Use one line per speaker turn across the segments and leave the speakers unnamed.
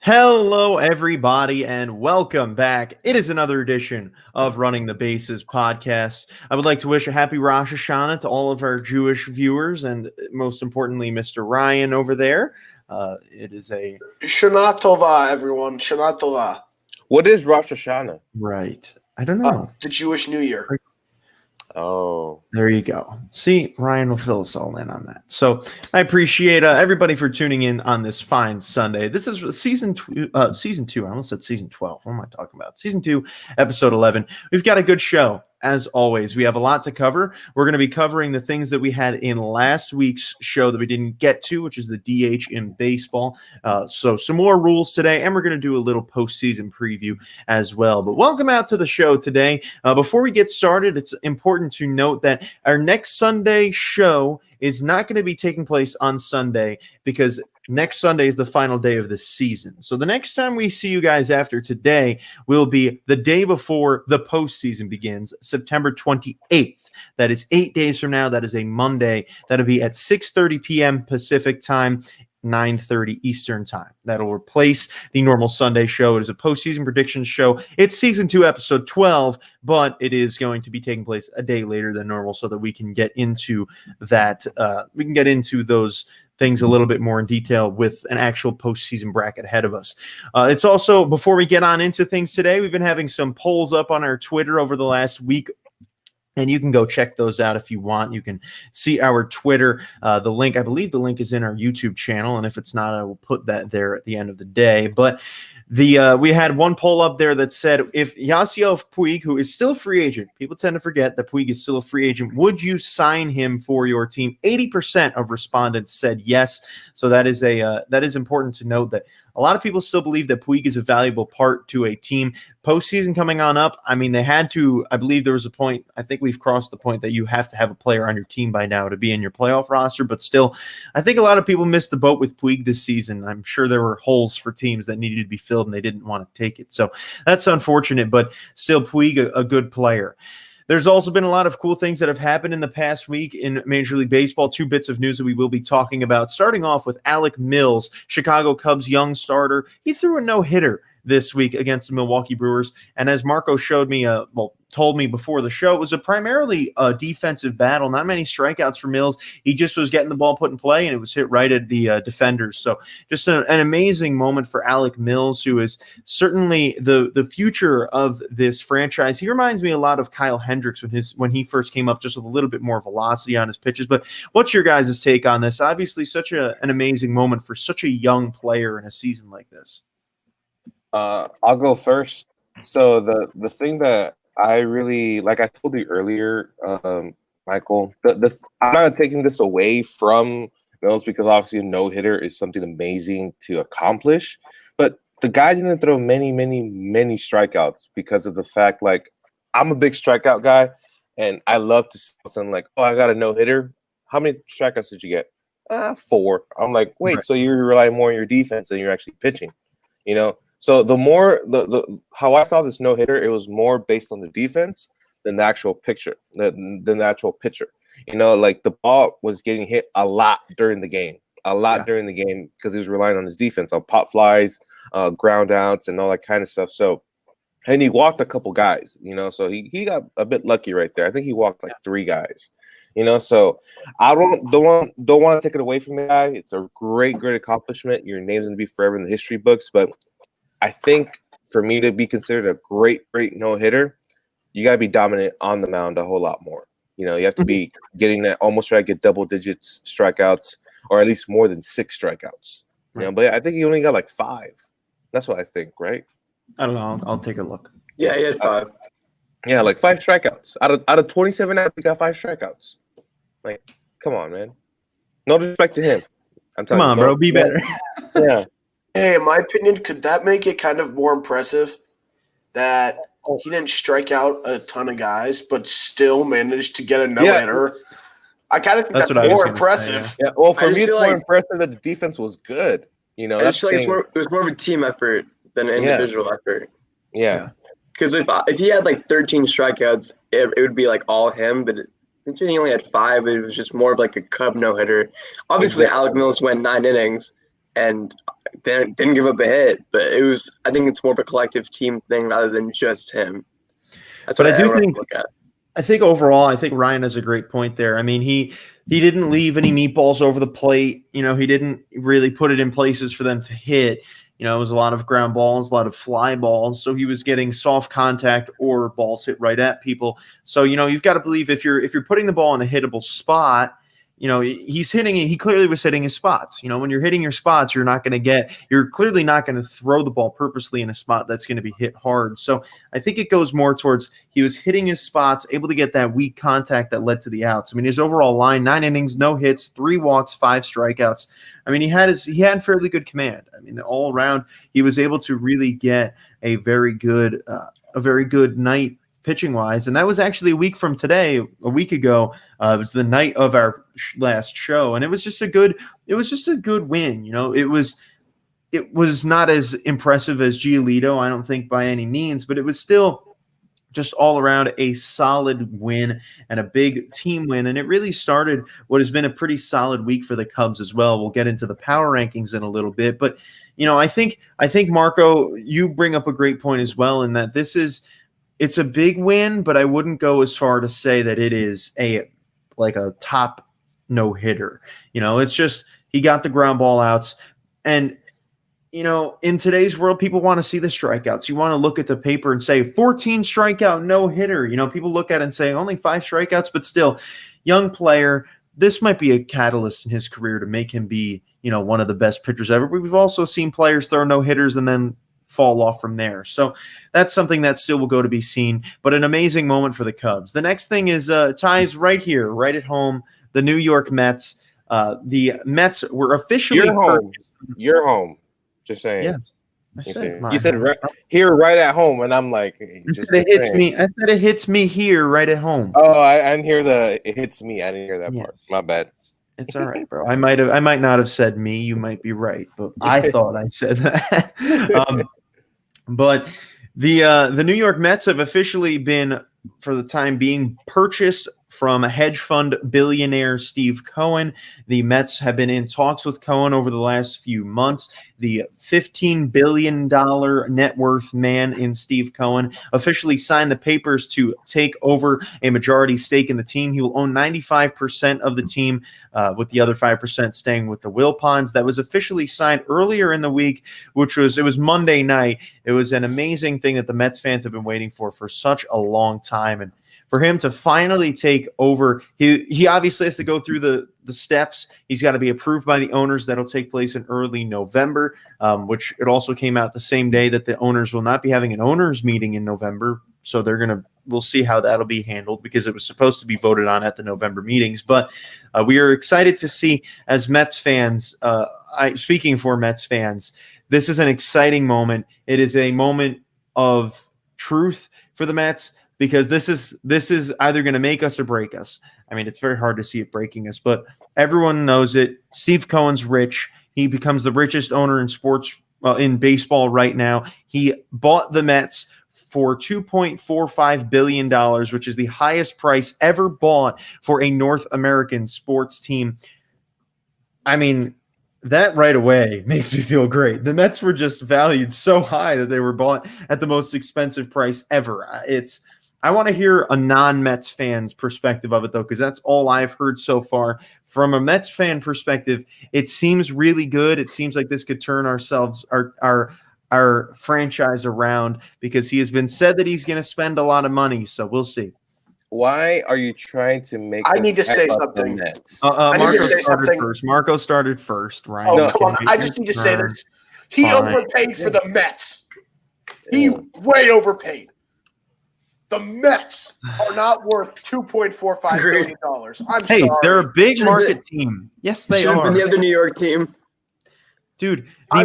Hello, everybody, and welcome back. It is another edition of Running the Bases podcast. I would like to wish a happy Rosh Hashanah to all of our Jewish viewers, and most importantly, Mr. Ryan over there. It is a
Shana Tova, everyone. Shana Tova.
What is Rosh Hashanah?
right. I don't know.
The Jewish New Year.
Oh,
There you go. See, Ryan will fill us all in on that. So I appreciate everybody for tuning in on this fine Sunday. This is season 2. I almost said season 12. What am I talking about? Season 2, episode 11. We've got a good show. As always, we have a lot to cover. We're going to be covering the things that we had in last week's show that we didn't get to, which is the DH in baseball. So some more rules today, and we're going to do a little postseason preview as well. But welcome out to the show today. Before we get started, it's important to note that our next Sunday show is not going to be taking place on Sunday because next Sunday is the final day of the season. So the next time we see you guys after today will be the day before the postseason begins, September 28th. That is 8 days from now. That is a Monday. That'll be at 6:30 p.m. Pacific time, 9:30 Eastern time. That'll replace the normal Sunday show. It is a postseason predictions show. It's season 2, episode 12, but it is going to be taking place a day later than normal so that we can get into that. We can get into those things a little bit more in detail with an actual postseason bracket ahead of us. It's also, before we get on into things today, we've been having some polls up on our Twitter over the last week, and you can go check those out if you want. You can see our Twitter. The link, I believe the link is in our YouTube channel, and if it's not, I will put that there at the end of the day. But we had one poll up there that said, if Yasiel Puig, who is still a free agent, people tend to forget that Puig is still a free agent, would you sign him for your team? 80% of respondents said yes. So that is important to note that a lot of people still believe that Puig is a valuable part to a team. Postseason coming on up, I mean, they had to, I believe there was a point, I think we've crossed the point that you have to have a player on your team by now to be in your playoff roster, but still, I think a lot of people missed the boat with Puig this season. I'm sure there were holes for teams that needed to be filled and they didn't want to take it. So that's unfortunate, but still Puig, a good player. There's also been a lot of cool things that have happened in the past week in Major League Baseball. 2 bits of news that we will be talking about, starting off with Alec Mills, Chicago Cubs young starter. He threw a no-hitter this week against the Milwaukee Brewers. And as Marco showed me, told me before the show, it was primarily a defensive battle. Not many strikeouts for Mills. He just was getting the ball put in play, and it was hit right at the defenders. So just an amazing moment for Alec Mills, who is certainly the future of this franchise. He reminds me a lot of Kyle Hendricks when he first came up, just with a little bit more velocity on his pitches. But what's your guys' take on this? Obviously, such an amazing moment for such a young player in a season like this.
I'll go first. So the thing that I really like, I told you earlier, Michael, I'm not taking this away from Mills because obviously a no-hitter is something amazing to accomplish, but the guy didn't throw many strikeouts because of the fact, like, I'm a big strikeout guy, and I love to see something like, oh, I got a no-hitter. How many strikeouts did you get? 4. I'm like, wait, right. So you rely more on your defense than you're actually pitching, you know? So the more how I saw this no hitter, it was more based on the defense than the actual pitcher. Than the actual pitcher. You know, like the ball was getting hit a lot during the game, during the game because he was relying on his defense, on pop flies, ground outs, and all that kind of stuff. So, and he walked a couple guys. You know, so he got a bit lucky right there. I think he walked like 3 guys. You know, so I don't want to take it away from the guy. It's a great accomplishment. Your name's gonna be forever in the history books, but I think for me to be considered a great no-hitter, you got to be dominant on the mound a whole lot more. You know, you have to be getting that, almost try to get double digits strikeouts, or at least more than 6 strikeouts. You know, but I think he only got like 5. That's what I think, right?
I don't know. I'll take a look.
Yeah, he had 5.
Yeah, like 5 strikeouts. Out of 27 outs, he got 5 strikeouts. Like, come on, man. No disrespect to him. I'm telling you.
Come on, bro. Be better.
Yeah.
Hey, in my opinion, could that make it kind of more impressive that he didn't strike out a ton of guys, but still managed to get a no-hitter? Yeah. I kind of think that's more impressive.
Say, yeah. Well, for me, it's more impressive that the defense was good. You know,
I just feel like it was more of a team effort than an individual effort.
Yeah.
Because if he had like 13 strikeouts, it would be like all him. But since he only had 5, it was just more of like a Cub no-hitter. Obviously, Alec Mills went 9 innings. and they didn't give up a hit. But I think it's more of a collective team thing rather than just him. That's
But
what
I do
everyone
think
look at.
I think overall, I think Ryan has a great point there. I mean, he didn't leave any meatballs over the plate. You know, he didn't really put it in places for them to hit. You know, it was a lot of ground balls, a lot of fly balls. So he was getting soft contact or balls hit right at people. So, you know, you've got to believe if you're putting the ball in a hittable spot, you know, he clearly was hitting his spots. You know, when you're hitting your spots, you're clearly not going to throw the ball purposely in a spot that's going to be hit hard. So I think it goes more towards he was hitting his spots, able to get that weak contact that led to the outs. I mean, his overall line, 9 innings, no hits, 3 walks, 5 strikeouts. I mean, he had fairly good command. I mean, all around, he was able to really get a very good night pitching wise. And that was actually a week from today, a week ago. It was the night of our last show. And it was just a good win. You know, it was not as impressive as Giolito, I don't think by any means, but it was still just all around a solid win and a big team win. And it really started what has been a pretty solid week for the Cubs as well. We'll get into the power rankings in a little bit, but you know, I think Marco, you bring up a great point as well in that it's a big win, but I wouldn't go as far to say that it is a top no-hitter. You know, it's just he got the ground ball outs. And, you know, in today's world, people want to see the strikeouts. You want to look at the paper and say 14 strikeout no-hitter. You know, people look at it and say only 5 strikeouts, but still, young player. This might be a catalyst in his career to make him be, you know, one of the best pitchers ever. But we've also seen players throw no-hitters and then fall off from there. So that's something that still will go to be seen, but an amazing moment for the Cubs. The next thing is
ties
right here, right at home, the New York Mets. The Mets were officially
You're home. Just saying.
Yes.
You said right here, right at home, and I'm like,
it hits me. I said it hits me here, right at home.
Oh, I didn't hear it hits me. I didn't hear that part. My bad.
It's all right, bro. I might not have said me. You might be right, but I thought I said that. But the New York Mets have officially been, for the time being, purchased from a hedge fund billionaire Steve Cohen. The Mets have been in talks with Cohen over the last few months. The $15 billion net worth man in Steve Cohen officially signed the papers to take over a majority stake in the team. He will own 95% of the team, with the other 5% staying with the Wilpons. That was officially signed earlier in the week, it was Monday night. It was an amazing thing that the Mets fans have been waiting for such a long time. And for him to finally take over, he obviously has to go through the steps. He's got to be approved by the owners. That'll take place in early November, which it also came out the same day that the owners will not be having an owners meeting in November. So we'll see how that'll be handled because it was supposed to be voted on at the November meetings. But we are excited to see, as Mets fans, speaking for Mets fans, this is an exciting moment. It is a moment of truth for the Mets, because this is either going to make us or break us. I mean, it's very hard to see it breaking us, but everyone knows it. Steve Cohen's rich. He becomes the richest owner in baseball right now. He bought the Mets for $2.45 billion, which is the highest price ever bought for a North American sports team. I mean, that right away makes me feel great. The Mets were just valued so high that they were bought at the most expensive price ever. I want to hear a non-Mets fan's perspective of it, though, because that's all I've heard so far. From a Mets fan perspective, it seems really good. It seems like this could turn our franchise around, because he has been said that he's going to spend a lot of money. So we'll see.
Why are you trying to make?
I need to say something.
Marco started first. Ryan,
oh, come on! I just need to say this. He overpaid for the Mets. He way overpaid. The Mets are not worth $2.45 billion. I'm sorry.
They're a big market team. Yes, they are.
Been the other New York team,
dude. The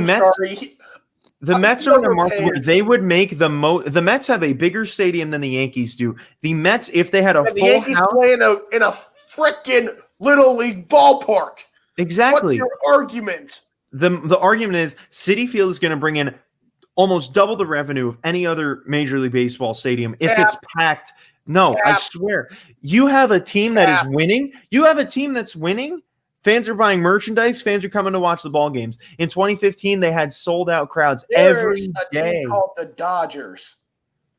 Mets are in a market where they would make the most. The Mets have a bigger stadium than the Yankees do. The Mets, if they had the
Yankees play in a freaking Little League ballpark.
Exactly.
What's your argument?
The argument is Citi Field is going to bring in almost double the revenue of any other Major League Baseball stadium if it's packed. No, I swear. You have a team that is winning. You have a team that's winning Fans are buying merchandise. Fans are coming to watch the ball games. In 2015, they had sold-out crowds
There's
every
a
day.
team called the Dodgers.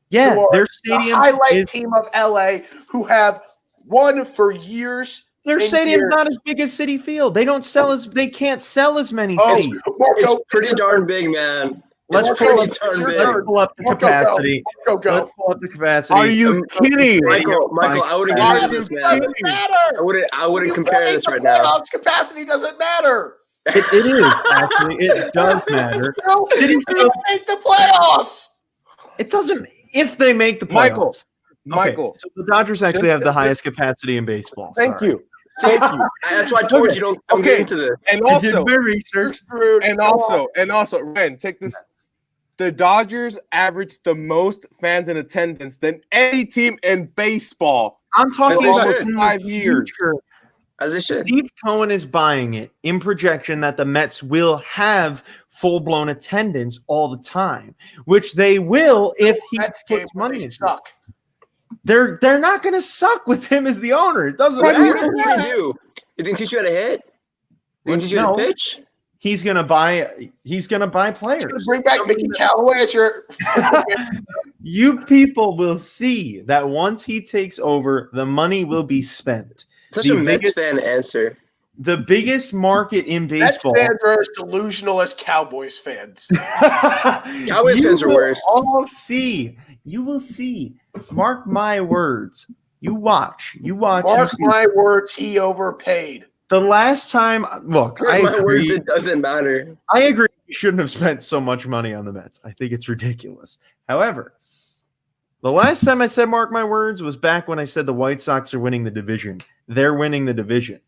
Yeah, their stadium
the highlight
is
team of LA who have won for years.
their stadium's not as big as Citi Field. They can't sell as many seats.
Marco,
It's pretty darn big, man.
Let's pull up the capacity.
Go.
Let's pull up the capacity.
Are you kidding?
Michael, I wouldn't compare this, man. I wouldn't compare this right now.
Capacity doesn't matter.
It is, actually. It does matter.
Citi Field make the playoffs.
It doesn't if they make the playoffs.
Michael.
So the Dodgers actually have the highest capacity in baseball.
Thank you.
That's why I told you don't get into this.
And also,
my research.
And also, Ren, take this. The Dodgers average the most fans in attendance than any team in baseball.
I'm talking about
5 years.
As it should.
Steve Cohen is buying it in projection that the Mets will have full-blown attendance all the time, which they will if he puts money into it. They're not going to suck with him as the owner. It doesn't matter.
What is he going to do? You think teach you how to hit? You think teach you how to pitch?
He's gonna buy players.
He's gonna bring back Mickey Callaway as your.
You people will see that once he takes over, the money will be spent.
Such a Mets fan answer.
The biggest market in baseball.
Mets fans are as delusional as Cowboys fans.
Cowboys fans are worse.
You will see. Mark my words. You watch. Mark
my words. He overpaid.
The last time, look, I agree.
It doesn't matter.
I agree. You shouldn't have spent so much money on the Mets. I think it's ridiculous. However, the last time I said mark my words was back when I said the White Sox are winning the division. They're winning the division.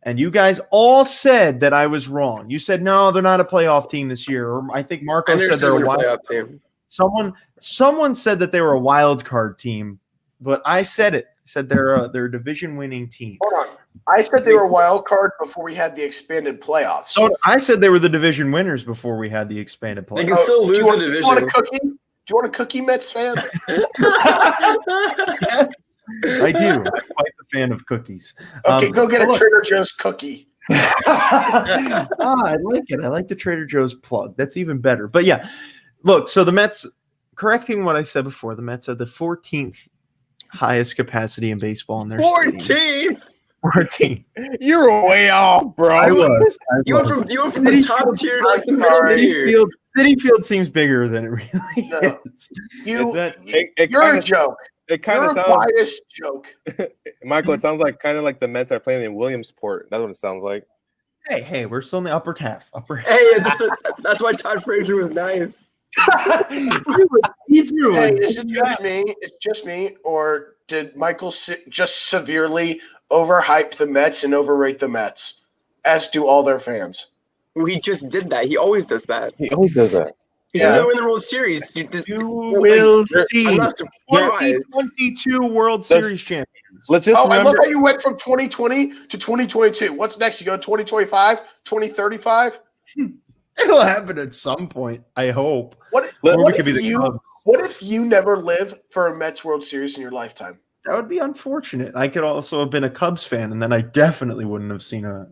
And you guys all said that I was wrong. You said, no, they're not a playoff team this year. Or I think Marco said they're a wild
team.
Someone said that they were a wild card team, but I said it. I said they're a division-winning team.
Hold on. I said they were a wild card before we had the expanded playoffs.
So I said they were the division winners before we had the expanded playoffs.
They can still lose the division.
Do you want a cookie? Do you want a cookie, Mets fan?
Yes, I do. I'm quite a fan of cookies.
Okay, go get a Trader Joe's cookie.
I like it. I like the Trader Joe's plug. That's even better. But yeah, look, so the Mets, correcting what I said before, the Mets have the 14th highest capacity in baseball in their
14th.
14.
You're way off, bro.
I was.
You went from the top tier to like the middle tier.
Citi Field seems bigger than it really is.
You're a joke.
It kind of sounds
a biased joke.
Michael, it sounds like kind of like the Mets are playing in Williamsport. That's what it sounds like.
Hey, we're still in the upper half.
Hey, that's why Todd Frazier was nice.
Hey, is it just me? It's just me, or did Michael just severely overhype the Mets and overrate the Mets, as do all their fans?
Well, he just did that. He always does that.
He's
going to win the World Series. You
will see.
I'm not surprised.
2022 World Series champions.
Let's just remember.
I love how you went from 2020 to 2022. What's next? You go 2025, 2035?
It'll happen at some point, I hope.
What if you never live for a Mets World Series in your lifetime?
That would be unfortunate. I could also have been a Cubs fan, and then I definitely wouldn't have seen a.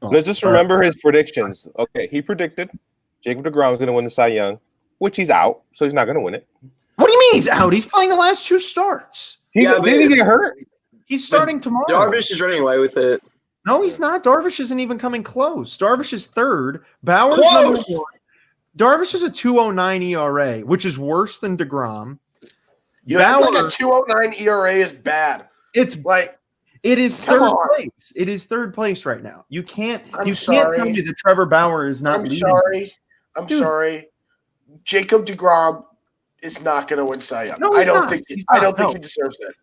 Let's just remember his predictions. Okay, he predicted Jacob deGrom was going to win the Cy Young, which he's out, so he's not going to win it.
What do you mean he's out? He's playing the last two starts.
Didn't he get hurt?
He's starting tomorrow.
Darvish is running away with it.
No, he's not. Darvish isn't even coming close. Darvish is third. Bauer's number 1. Darvish is a 2.09 ERA, which is worse than DeGrom.
Bauer, like a 2.09 ERA is bad.
It's like it is third place. It is third place right now. You can't tell me that Trevor Bauer is not leading.
I'm sorry. Jacob deGrom is not going to win Cy Young.
No,
I don't think he deserves it.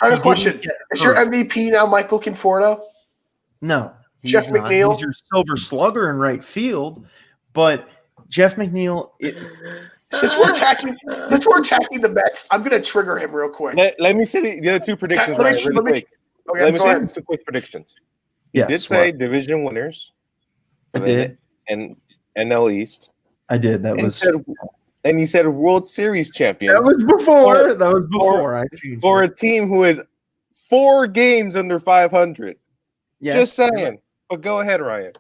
I have a question. Is your MVP now Michael Conforto?
No.
Jeff McNeil?
He's your silver slugger in right field. But Jeff McNeil
since we're attacking the Mets, I'm going to trigger him real quick.
Let me say the other two predictions. Let me say two quick predictions. You did say division winners.
I did.
And NL East.
I did.
And you said World Series champions.
That was before. I changed
for a team who is 4 games under 500.
Yeah.
Just saying. But go ahead, Ryan.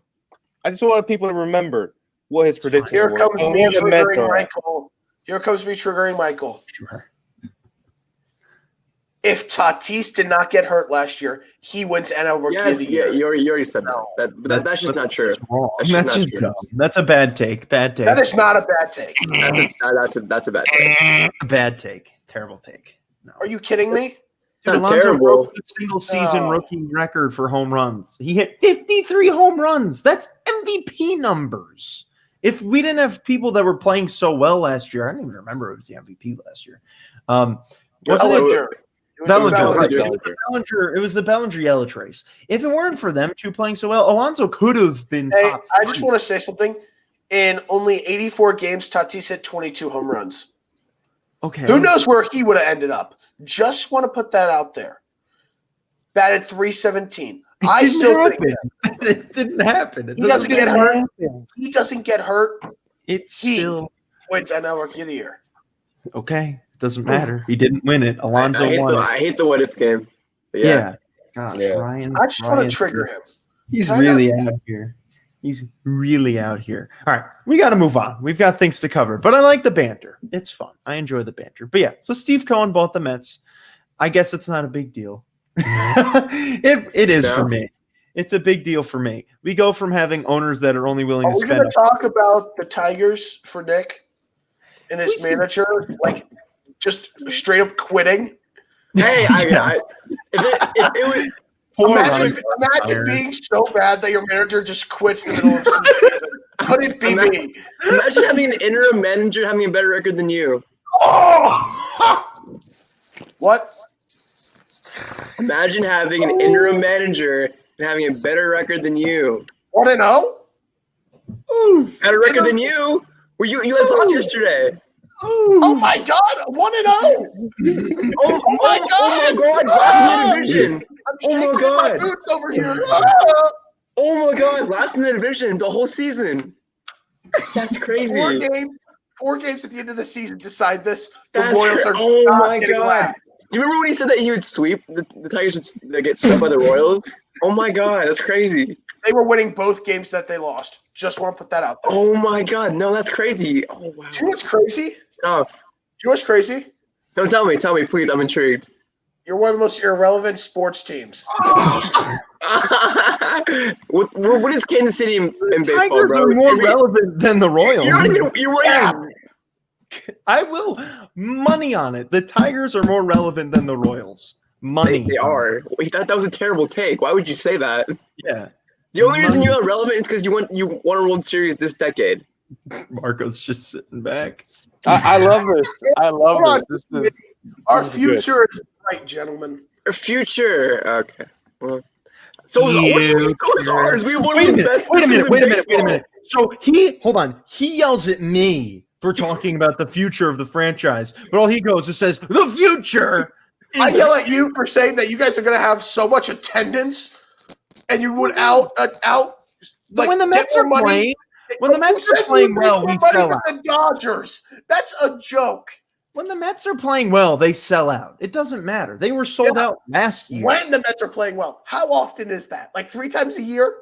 I just wanted people to remember what his predictions
Here
were.
comes
and
me
where the Mets
triggering
are at.
Michael. Here comes me triggering Michael.
Sure.
If Tatis did not get hurt last year, he wins NL Rookie of the Year.
You already said that. That's just not true.
Wrong.
That's just not true.
dumb. That's a bad take. Bad take.
That is not a bad take.
That's a bad take.
Bad take. Terrible take. No.
Are you kidding me?
Dude,
Not
Alonso
terrible.
broke the single season
No.
rookie record for home runs. He hit 53 home runs. That's MVP numbers. If we didn't have people that were playing so well last year, I don't even remember it was the MVP last year. Wasn't
Bellinger.
it Bellinger?
Bellinger.
It was the Bellinger Yelich race. If it weren't for them two playing so well, Alonso could have been
Hey,
top
I just want to say something. In only 84 games, Tatis hit 22 home runs.
Okay.
Who knows where he would have ended up? Just want to put that out there. Batted 317. I still think
it didn't happen.
he doesn't get hurt. He doesn't get hurt.
It's
He
still
wins NL Rookie of the Year.
okay. It doesn't matter. He didn't win it. Alonso won it.
I hate the what if game. But
Yeah. Gosh,
Yeah.
Ryan.
I just want
Ryan's
to trigger
here.
him.
He's
I
really out here. He's really out here. All right, we got to move on. We've got things to cover, but I like the banter. It's fun. I enjoy the banter. But yeah, so Steve Cohen bought the Mets. I guess it's not a big deal. it is for me. It's a big deal for me. We go from having owners that are only willing
Are
to
we going
spend.
to talk about the Tigers for Nick and his manager, like just straight up quitting?
Hey, if it was
Imagine being so bad that your manager just quits in the middle of the season. Could it be me?
imagine having an interim manager having a better record than you.
Oh! What?
Imagine having an interim manager and having a better record than you.
1-0?
Better record than you? Well, you guys lost yesterday.
Oh my God! 1-0!
Oh my God! Last in the division.
I'm
Oh my
shaking my
God.
boots over here.
Oh my God! Last in the division the whole season. That's crazy.
Four games at the end of the season decide this. The
That's
Royals are
oh
not
my
getting
God!
last.
Do you remember when he said that he would sweep the Tigers would get swept by the Royals? Oh my God! That's crazy.
They were winning both games that they lost. Just want to put that out there.
Oh my God! No, that's crazy. Oh wow.
Do you know what's crazy?
Tough.
Do you know what's crazy?
Don't tell me, please. I'm intrigued.
You're one of the most irrelevant sports teams.
what is Kansas City in baseball,
Tigers
bro?
are more relevant than the Royals.
You're right.
I will money on it. The Tigers are more relevant than the Royals. Money.
They are. Wait, that was a terrible take. Why would you say that?
Yeah.
The only reason you're relevant is because you won a World Series this decade.
Marco's just sitting back.
I love this. I love this.
Our
this is
future is bright, gentlemen.
Our future. Okay. Well, so is ours. We won
Wait a
the
minute.
best.
Wait a minute. Wait a minute.
baseball.
Wait a minute. So he yells at me for talking about the future of the franchise, but all he goes is says the future.
I yell at you for saying that you guys are going to have so much attendance, and you would
But when the Mets are playing, when the Mets are playing well, we sell out.
The Dodgers. That's a joke.
When the Mets are playing well, they sell out. It doesn't matter. They were sold out last year.
When the Mets are playing well, how often is that? Like 3 times a year?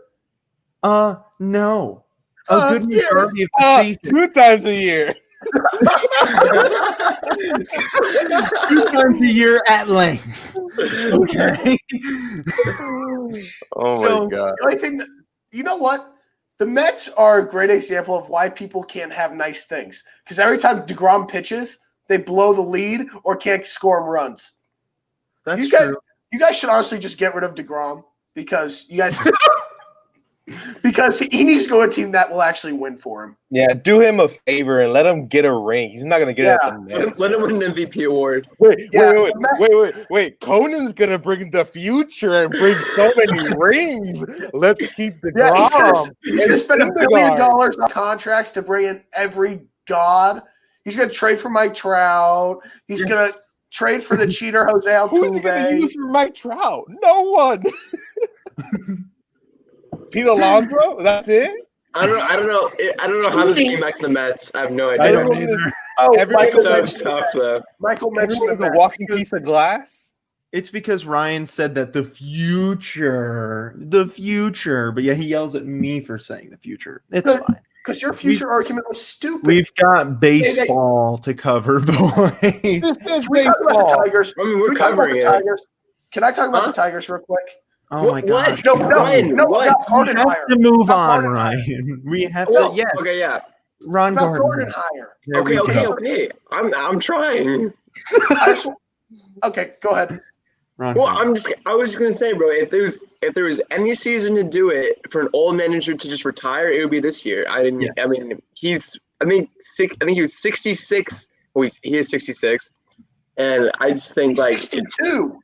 No. A good majority of the season.
2 times a year.
2 times a year at length. Okay.
Oh my God.
The only thing you know what? The Mets are a great example of why people can't have nice things. Because every time DeGrom pitches, they blow the lead or can't score him runs.
That's true.
You guys should honestly just get rid of DeGrom because you guys because he needs to go to a team that will actually win for him.
Yeah, do him a favor and let him get a ring. He's not gonna get it. At the Mets.
Let him win an MVP award.
Wait. Conan's gonna bring the future and bring so many rings. Let's keep the
he's gonna spend $1 billion on contracts to bring in every god. He's gonna trade for Mike Trout. He's gonna trade for the cheater Jose Altuve.
Who's he gonna use for Mike Trout? No one. Pete Alonso? That's it?
I don't know how this came back to the Mets. I have no idea.
Everyone is
Michael
so
mentioned
tough,
the Mets.
though.
Michael mentioned
a walking piece of glass.
It's because Ryan said that the future. But yeah, he yells at me for saying the future. It's fine.
Because your future argument was stupid.
We've got baseball to cover, boys.
This is baseball. About the Tigers?
I mean, we're covering it.
Can I talk about the Tigers real quick?
Oh my gosh!
No,
Ryan, what?
We have to move on, Ryan. We have to. Yeah.
Okay. Yeah.
Ron Gordon
higher.
Okay. I'm trying.
Okay, go ahead.
I was just gonna say, bro, if there was any season to do it for an old manager to just retire, it would be this year. I think he was 66. Well, he is 66, and I just think
he's 62.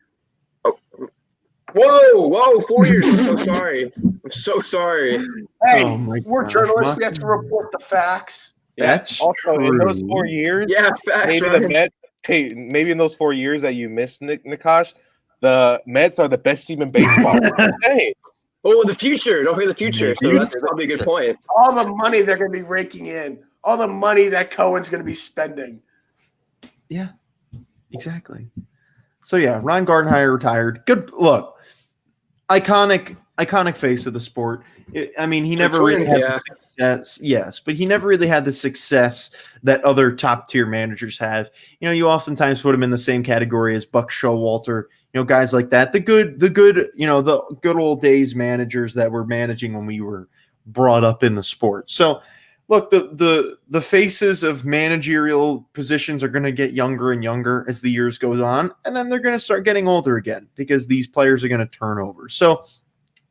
Whoa, 4 years. I'm so sorry.
Hey, we're journalists. We have to report the facts.
That's
also true. In those 4 years.
Yeah, facts.
Maybe in those 4 years that you missed, Nikash, the Mets are the best team in baseball.
Oh, the future. Don't forget the future. So that's probably a good point.
All the money they're going to be raking in. All the money that Cohen's going to be spending.
Yeah, exactly. So yeah, Ron Gardenhire retired. Good look. Iconic face of the sport. He never really had the success. Yes, but he never really had the success that other top tier managers have. You oftentimes put him in the same category as Buck Showalter. Guys like that. The good old days managers that were managing when we were brought up in the sport. So look, the faces of managerial positions are going to get younger and younger as the years goes on, and then they're going to start getting older again because these players are going to turn over. So,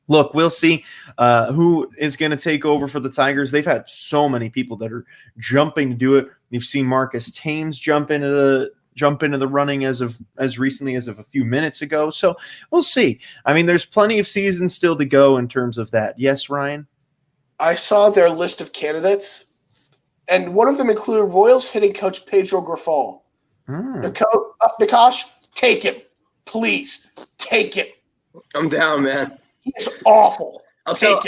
look, we'll see who is going to take over for the Tigers. They've had so many people that are jumping to do it. You've seen Marcus Thames jump into the running as recently as of a few minutes ago. So we'll see. There's plenty of seasons still to go in terms of that. Yes, Ryan?
I saw their list of candidates, and one of them included Royals hitting coach Pedro Grifol. Nikash, take him. Please, take him.
I'm down, man.
He's awful.
I'll tell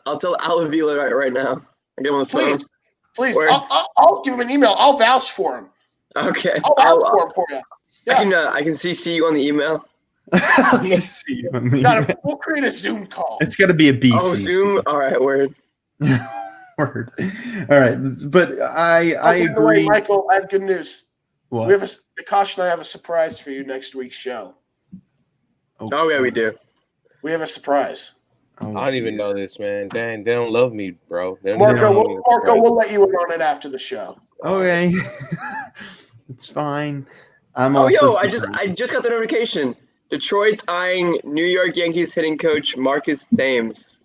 Alavila right now. I get him on the phone.
Please. I'll give him an email. I'll vouch for him.
Okay.
I'll vouch for him for you. Yeah.
I can CC you on the email.
We'll create a Zoom call.
It's got to be a BC.
Oh, Zoom? All right, word.
Word. All right, but I agree.
Michael, I have good news.
What?
Nikash and I have a surprise for you next week's show.
Okay.
Oh yeah, we do.
We have a surprise.
I don't even know this, man. Dang, they don't love me, bro.
Marco, we'll let you in on it after the show.
Okay. It's fine.
I just got the notification. Detroit's eyeing New York Yankees hitting coach Marcus Thames.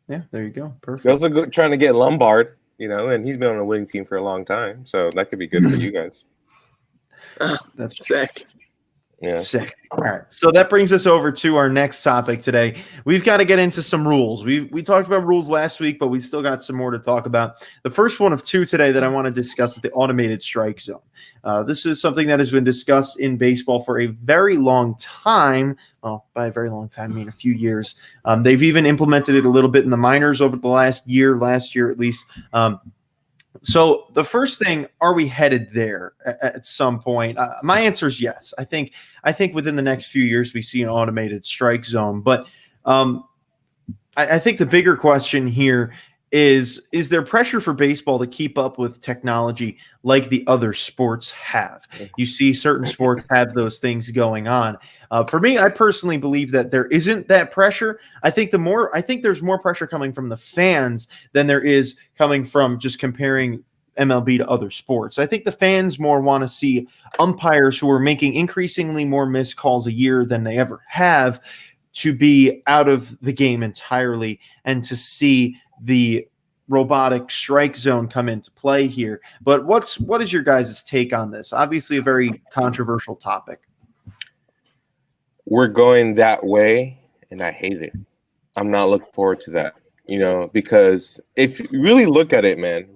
Yeah, there you go. Perfect.
They're also trying to get Lombard, and he's been on a winning team for a long time, so that could be good for you guys.
That's
sick.
Yeah.
Sick. All right. So that brings us over to our next topic today. We've got to get into some rules. We talked about rules last week, but we still got some more to talk about. The first one of two today that I want to discuss is the automated strike zone. This is something that has been discussed in baseball for a very long time. Well, by a very long time, I mean a few years. They've even implemented it a little bit in the minors over the last year at least. So the first thing, are we headed there at some point? My answer is yes. I think within the next few years we see an automated strike zone. But I think the bigger question here is there pressure for baseball to keep up with technology like the other sports have? You see certain sports have those things going on. For me, I personally believe that there isn't that pressure. I think there's more pressure coming from the fans than there is coming from just comparing MLB to other sports. I think the fans more want to see umpires who are making increasingly more missed calls a year than they ever have to be out of the game entirely and to see the robotic strike zone come into play here. But what is your guys' take on this? Obviously a very controversial topic.
We're going that way, and I hate it. I'm not looking forward to that, because if you really look at it, man,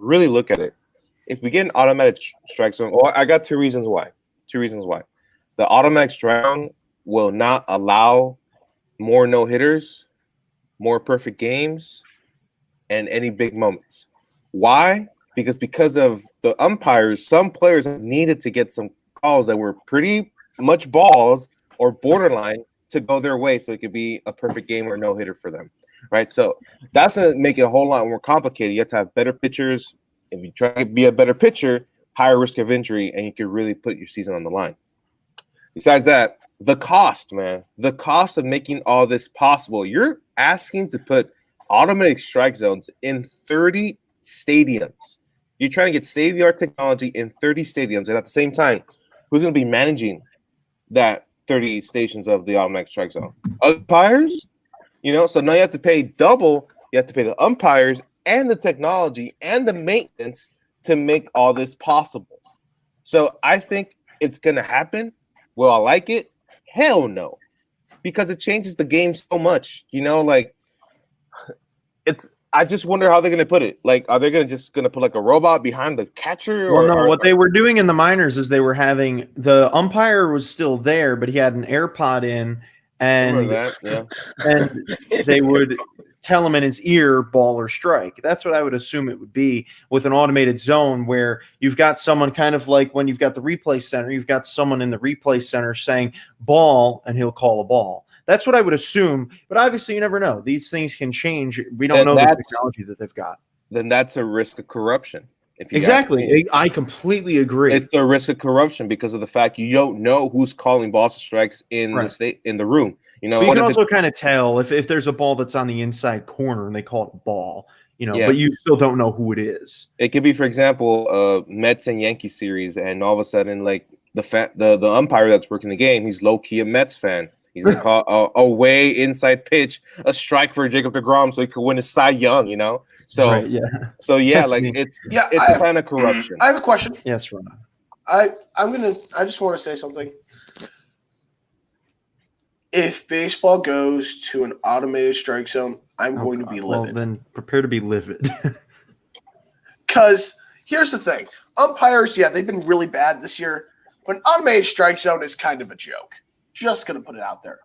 if we get an automatic strike zone, I got two reasons why. The automatic strike zone will not allow more no-hitters, more perfect games, and any big moments. Why? Because of the umpires, some players have needed to get some calls that were pretty much balls or borderline to go their way, so it could be a perfect game or no hitter for them, right? So that's gonna make it a whole lot more complicated. You have to have better pitchers. If you try to be a better pitcher, higher risk of injury, and you can really put your season on the line. Besides that, the cost, man, the cost of making all this possible. You're asking to put automatic strike zones in 30 stadiums. You're trying to get state-of-the-art technology in 30 stadiums, and at the same time, who's going to be managing that 30 stations of the automatic strike zone? Umpires? So now you have to pay double. You have to pay the umpires and the technology and the maintenance to make all this possible. So I think it's going to happen. Will I like it? Hell no. Because it changes the game so much. I just wonder how they're going to put it. Like, are they just going to put like a robot behind the catcher?
Well, no, what they were doing in the minors is they were having the umpire was still there, but he had an AirPod in, and and they would tell him in his ear, ball or strike. That's what I would assume it would be with an automated zone where you've got someone kind of like when you've got the replay center, you've got someone in the replay center saying ball, and he'll call a ball. That's what I would assume, but obviously you never know. These things can change. We don't know the technology that they've got.
Then that's a risk of corruption.
Exactly. I completely agree.
It's a risk of corruption because of the fact you don't know who's calling balls and strikes in the room.
But you can also kind of tell if there's a ball that's on the inside corner and they call it a ball, but you still don't know who it is.
It could be, for example, Mets and Yankees series, and all of a sudden, like the umpire that's working the game, he's low key a Mets fan. He's gonna call a way inside pitch, a strike for Jacob deGrom, so he could win a Cy Young. So it's a sign of corruption.
I have a question.
Yes, Ron.
I just want to say something. If baseball goes to an automated strike zone, I'm going to be livid.
Well, then prepare to be livid.
Because here's the thing. Umpires, they've been really bad this year. But an automated strike zone is kind of a joke. Just going to put it out there.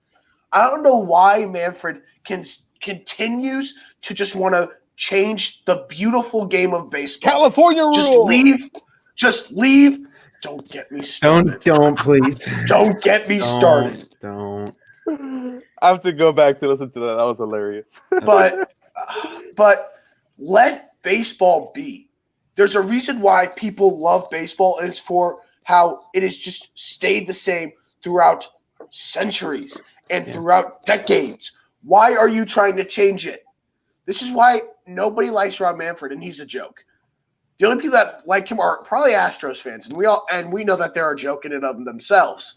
I don't know why Manfred continues to just want to change the beautiful game of baseball.
California rule.
Just leave. Don't get me started.
Don't please.
Don't get me started.
Don't.
I have to go back to listen to that. That was hilarious.
But let baseball be. There's a reason why people love baseball, and it's for how it has just stayed the same throughout centuries and throughout decades. Why are you trying to change it? This is why nobody likes Rob Manfred, and he's a joke. The only people that like him are probably Astros fans, and we know that they're a joke in and of themselves.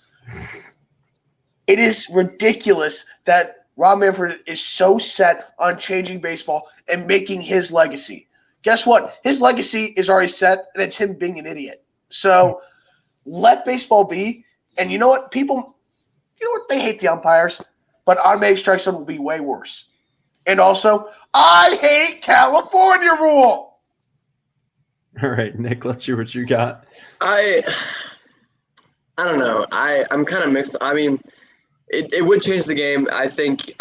It is ridiculous that Rob Manfred is so set on changing baseball and making his legacy. Guess what? His legacy is already set, and it's him being an idiot. So let baseball be. And you know what? They hate the umpires, but automatic strike zone will be way worse. And also, I hate California rule.
All right, Nick, let's hear what you got.
I don't know. I'm kind of mixed. I mean, it would change the game. I think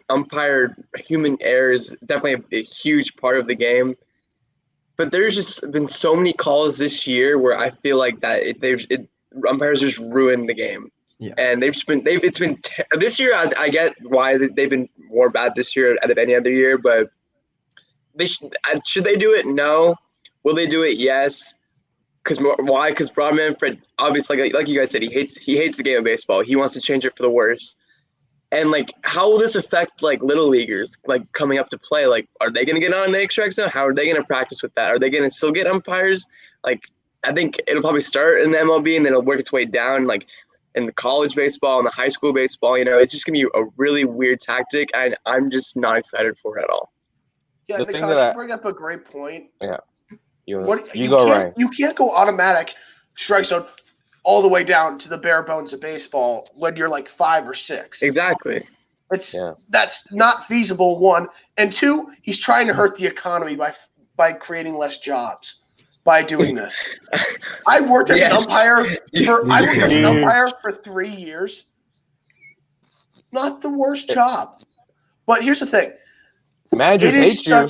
umpire human error is definitely a huge part of the game. But there's just been so many calls this year where I feel like that umpires just ruined the game.
Yeah.
And this year. I get why they've been more bad this year out of any other year, but should they do it? No. Will they do it? Yes. Why? Because Rob Manfred, obviously, like you guys said, he hates the game of baseball. He wants to change it for the worse. And how will this affect little leaguers coming up to play? Are they going to get on the strike zone? How are they going to practice with that? Are they going to still get umpires? I think it'll probably start in the MLB and then it'll work its way down in the college baseball and the high school baseball. It's just going to be a really weird tactic, and I'm just not excited for it at all.
Yeah, Nikash, you bring up a great point.
Yeah. You
go right. You can't go automatic strike zone all the way down to the bare bones of baseball when you're 5 or 6.
Exactly.
That's not feasible, one. And two, he's trying to hurt the economy by creating less jobs by doing this. I worked as an umpire for 3 years. Not the worst job. But here's the thing.
Managers hate you.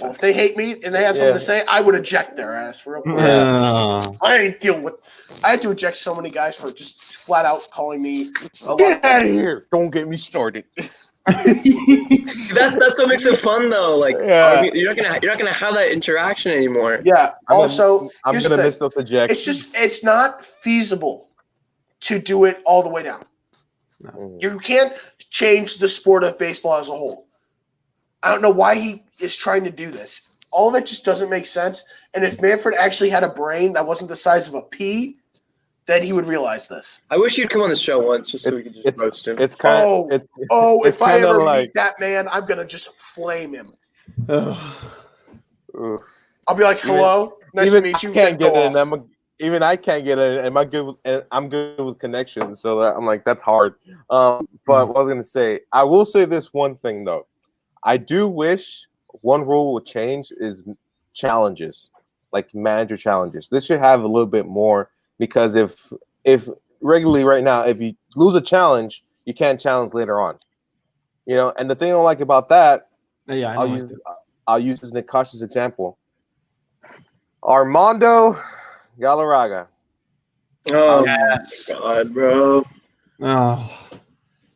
Well, if they hate me and they have something to say, I would eject their ass real quick. I ain't dealing with. I had to eject so many guys for just flat out calling me.
Get out of here! Don't get me started.
That's what makes it fun, though. Like, you're not gonna have that interaction anymore.
Yeah. Also,
I'm gonna miss those ejections.
It's not feasible to do it all the way down. No. You can't change the sport of baseball as a whole. I don't know why he is trying to do this. All of it just doesn't make sense. And if Manfred actually had a brain that wasn't the size of a pea, then he would realize this.
I wish you'd come on the show once just so we could just roast him.
It's kind of
if I ever meet that man, I'm gonna just flame him. I'll be like, "Hello, nice to meet you."
I can't get in. I can't get in. Am I good? I'm good with connections, so I'm like, that's hard. But what I was gonna say, I will say this one thing though. I do wish one rule would change is challenges, like manager challenges. This should have a little bit more because if regularly right now, if you lose a challenge, you can't challenge later on. You know, and the thing I don't like about that, I'll use this Nikash's example. Armando Galarraga.
Oh yes. God, bro.
Oh.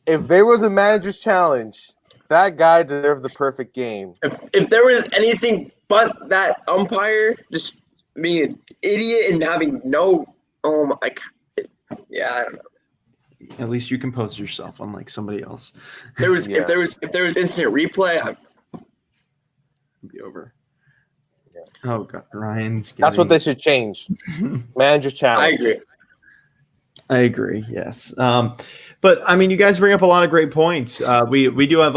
If there was a manager's challenge, that guy deserved the perfect game.
If there was anything but that umpire just being an idiot and having no, oh my God. Yeah, I don't know.
At least you compose yourself, unlike somebody else.
If there was instant replay,
I'd be over. Yeah. Oh God, Ryan's.
That's what they should change. Manager's challenge.
I agree. Yes. But I mean, you guys bring up a lot of great points. We do have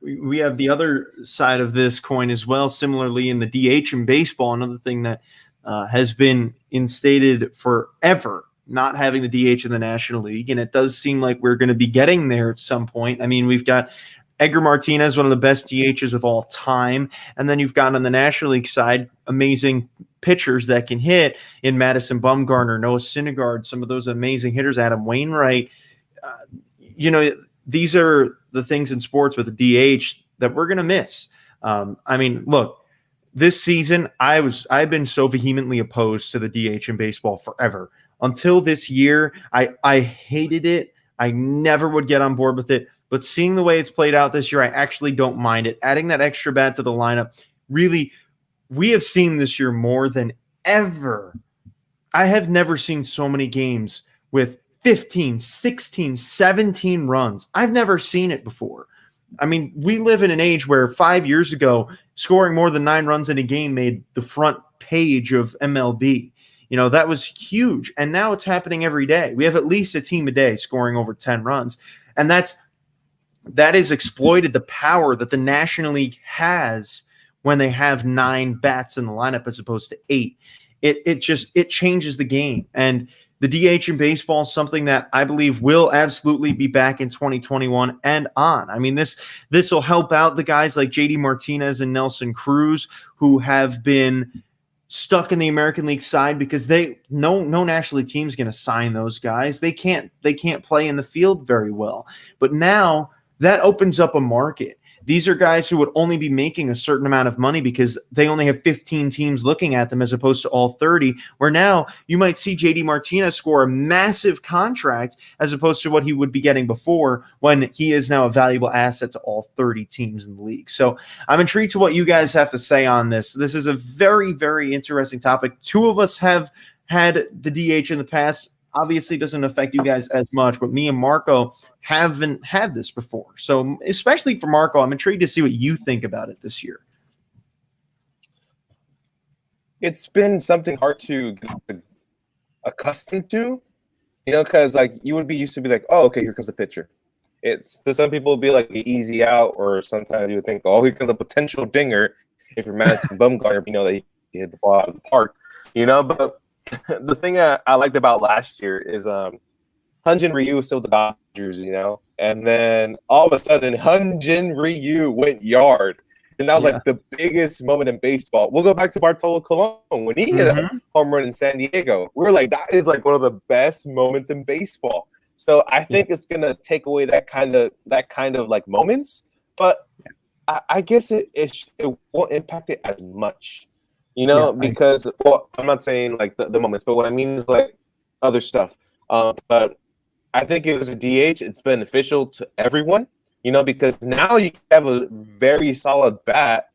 we have the other side of this coin as well. Similarly, in the DH in baseball, another thing that has been instated forever, not having the DH in the National League, and it does seem like we're going to be getting there at some point. I mean, we've got Edgar Martinez, one of the best DHs of all time, and then you've got on the National League side amazing pitchers that can hit in Madison Bumgarner, Noah Syndergaard, some of those amazing hitters, Adam Wainwright. These are the things in sports with the DH that we're going to miss. I mean, look, this season, I've been so vehemently opposed to the DH in baseball forever. Until this year, I hated it. I never would get on board with it. But seeing the way it's played out this year, I actually don't mind it. Adding that extra bat to the lineup, really, we have seen this year more than ever. I have never seen so many games with 15, 16, 17 runs. I've never seen it before. I mean, we live in an age where 5 years ago, scoring more than 9 runs in a game made the front page of MLB. You know, that was huge. And now it's happening every day. We have at least a team a day scoring over 10 runs. And that has exploited the power that the National League has when they have 9 bats in the lineup as opposed to 8. It changes the game. And the DH in baseball is something that I believe will absolutely be back in 2021 and on. I mean, this will help out the guys like JD Martinez and Nelson Cruz, who have been stuck in the American League side because no National League team is going to sign those guys. They can't play in the field very well. But now that opens up a market. These are guys who would only be making a certain amount of money because they only have 15 teams looking at them as opposed to all 30, where now you might see JD Martinez score a massive contract as opposed to what he would be getting before when he is now a valuable asset to all 30 teams in the league. So I'm intrigued to what you guys have to say on this. This is a very, very interesting topic. 2 of us have had the DH in the past. Obviously doesn't affect you guys as much, but me and Marco haven't had this before. So especially for Marco, I'm intrigued to see what you think about it this year.
It's been something hard to get accustomed to, because like you would be used to be like, oh, okay, here comes the pitcher. It's to some people it'd be like an easy out, or sometimes you would think, oh, here comes a potential dinger if you're Madison Bumgarner, that he hit the ball out of the park, but the thing I liked about last year is Hyun-Jin Ryu was still the Dodgers, and then all of a sudden Hyun-Jin Ryu went yard, and that was like the biggest moment in baseball. We'll go back to Bartolo Colon when he hit a home run in San Diego. We were like, that is like one of the best moments in baseball. So I think it's gonna take away that kind of like moments, but I guess it won't impact it as much, because I'm not saying like the moments, but what I mean is like other stuff. But I think it was a DH. It's beneficial to everyone, because now you have a very solid bat,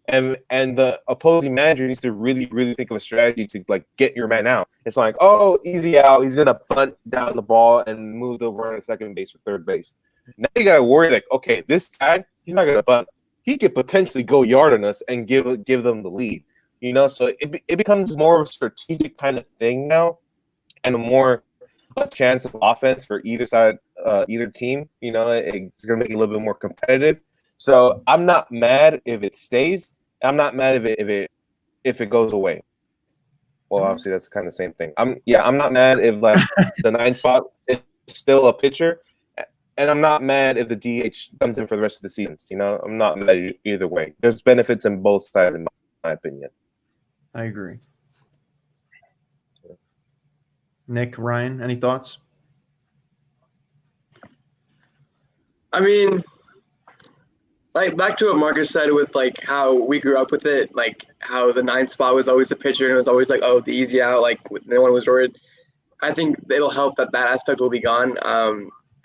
and the opposing manager needs to really, really think of a strategy to like get your man out. It's like, oh, easy out. He's gonna bunt down the ball and move the runner to second base or third base. Now you gotta worry like, okay, this guy, he's not gonna bunt. He could potentially go yard on us and give them the lead. So it becomes more of a strategic kind of thing now, and a chance of offense for either side, either team. It's gonna make it a little bit more competitive. So I'm not mad if it stays. I'm not mad if it goes away. Well, obviously that's kind of the same thing. I'm not mad if like the 9 spot is still a pitcher. And I'm not mad if the DH comes in for the rest of the seasons. I'm not mad either way. There's benefits in both sides, in my opinion.
I agree. Nick, Ryan, any thoughts?
I mean, like back to what Marcus said with like how we grew up with it, like how the 9 spot was always a pitcher and it was always like, oh, the easy out, like no one was worried. I think it'll help that aspect will be gone.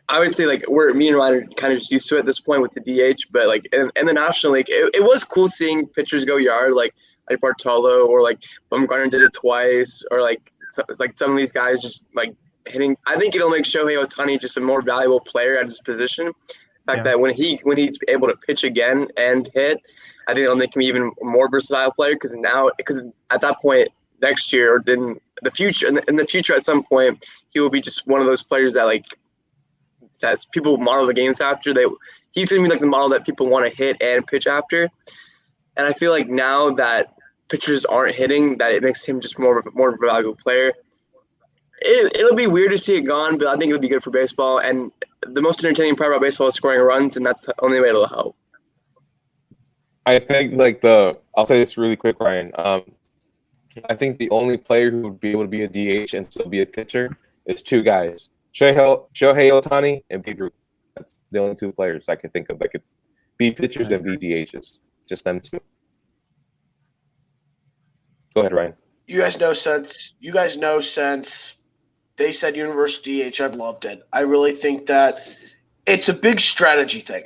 Obviously, like me and Ryan are kind of just used to it at this point with the DH, but like in the National League, it was cool seeing pitchers go yard, like Bartolo or like Bumgarner did it twice, or like some of these guys just like hitting. I think it'll make Shohei Ohtani just a more valuable player at his position. The fact that when he's able to pitch again and hit, I think it'll make him even more versatile player because at that point next year or in the future at some point he will be just one of those players that like. That people model the games after. He's gonna be like the model that people want to hit and pitch after. And I feel like now that pitchers aren't hitting, that it makes him just more of a valuable player. It'll be weird to see it gone, but I think it'll be good for baseball. And the most entertaining part about baseball is scoring runs, and that's the only way it'll help.
I think I'll say this really quick, Ryan. I think the only player who would be able to be a DH and still be a pitcher is 2 guys. Shohei Ohtani and Babe Ruth. That's the only 2 players I can think of that could be pitchers and be DHs. Just them 2. Go ahead, Ryan. You guys know
since they said universal DH, I've loved it. I really think that it's a big strategy thing.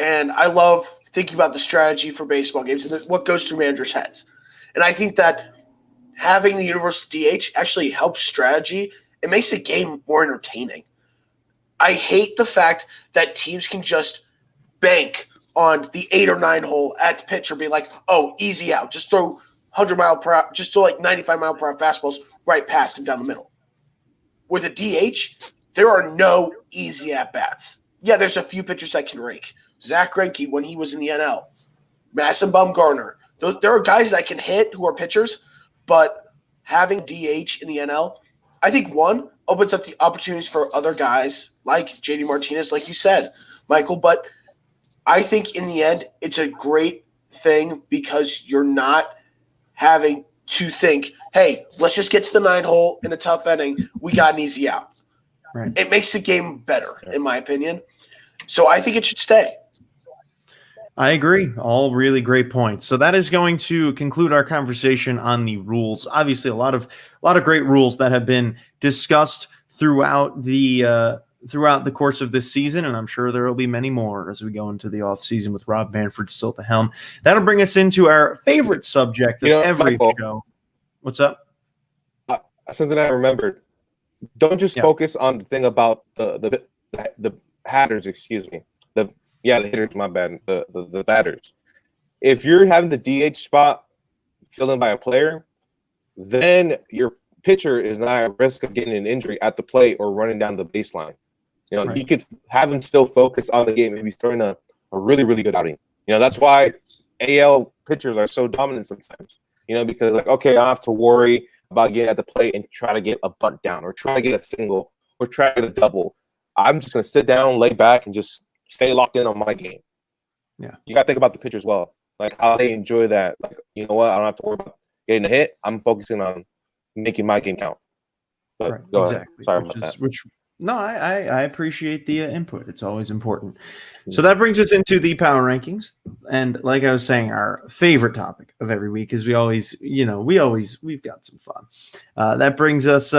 And I love thinking about the strategy for baseball games and what goes through managers' heads. And I think that having the universal DH actually helps strategy. It makes the game more entertaining. I hate the fact that teams can just bank on the 8 or 9 hole at the pitch or be like, oh, easy out. Just throw 100 mile per hour, just throw like 95 mile per hour fastballs right past him down the middle. With a DH, there are no easy at bats. Yeah, there's a few pitchers that can rake. Zach Greinke when he was in the NL, Madison Bumgarner. There are guys that can hit who are pitchers, but having DH in the NL, I think one opens up the opportunities for other guys like JD Martinez, like you said, Michael. But I think in the end, it's a great thing because you're not having to think, hey, let's just get to the 9 hole in a tough inning. We got an easy out. Right. It makes the game better, in my opinion. So I think it should stay.
I agree. All really great points. So that is going to conclude our conversation on the rules. Obviously, a lot of great rules that have been discussed throughout the course of this season, and I'm sure there will be many more as we go into the off season with Rob Manfred still at the helm. That'll bring us into our favorite subject of every
Michael,
show. What's up?
Something I remembered. Don't just focus on the thing about the hatters. Excuse me. The hitters, my bad. The batters. If you're having the DH spot filled in by a player, then your pitcher is not at risk of getting an injury at the plate or running down the baseline. You could have him still focus on the game if he's throwing a really, really good outing. That's why AL pitchers are so dominant sometimes. Because like, okay, I don't have to worry about getting at the plate and try to get a bunt down or try to get a single or try to get a double. I'm just going to sit down, lay back, and just stay locked in on my game.
Yeah.
You got to think about the pitchers well, like how they enjoy that. Like, you know what? I don't have to worry about getting a hit. I'm focusing on making my game count. But go ahead. Sorry about that.
No, I appreciate the input. It's always important. So that brings us into the power rankings. And like I was saying, our favorite topic of every week is we've got some fun. That brings us,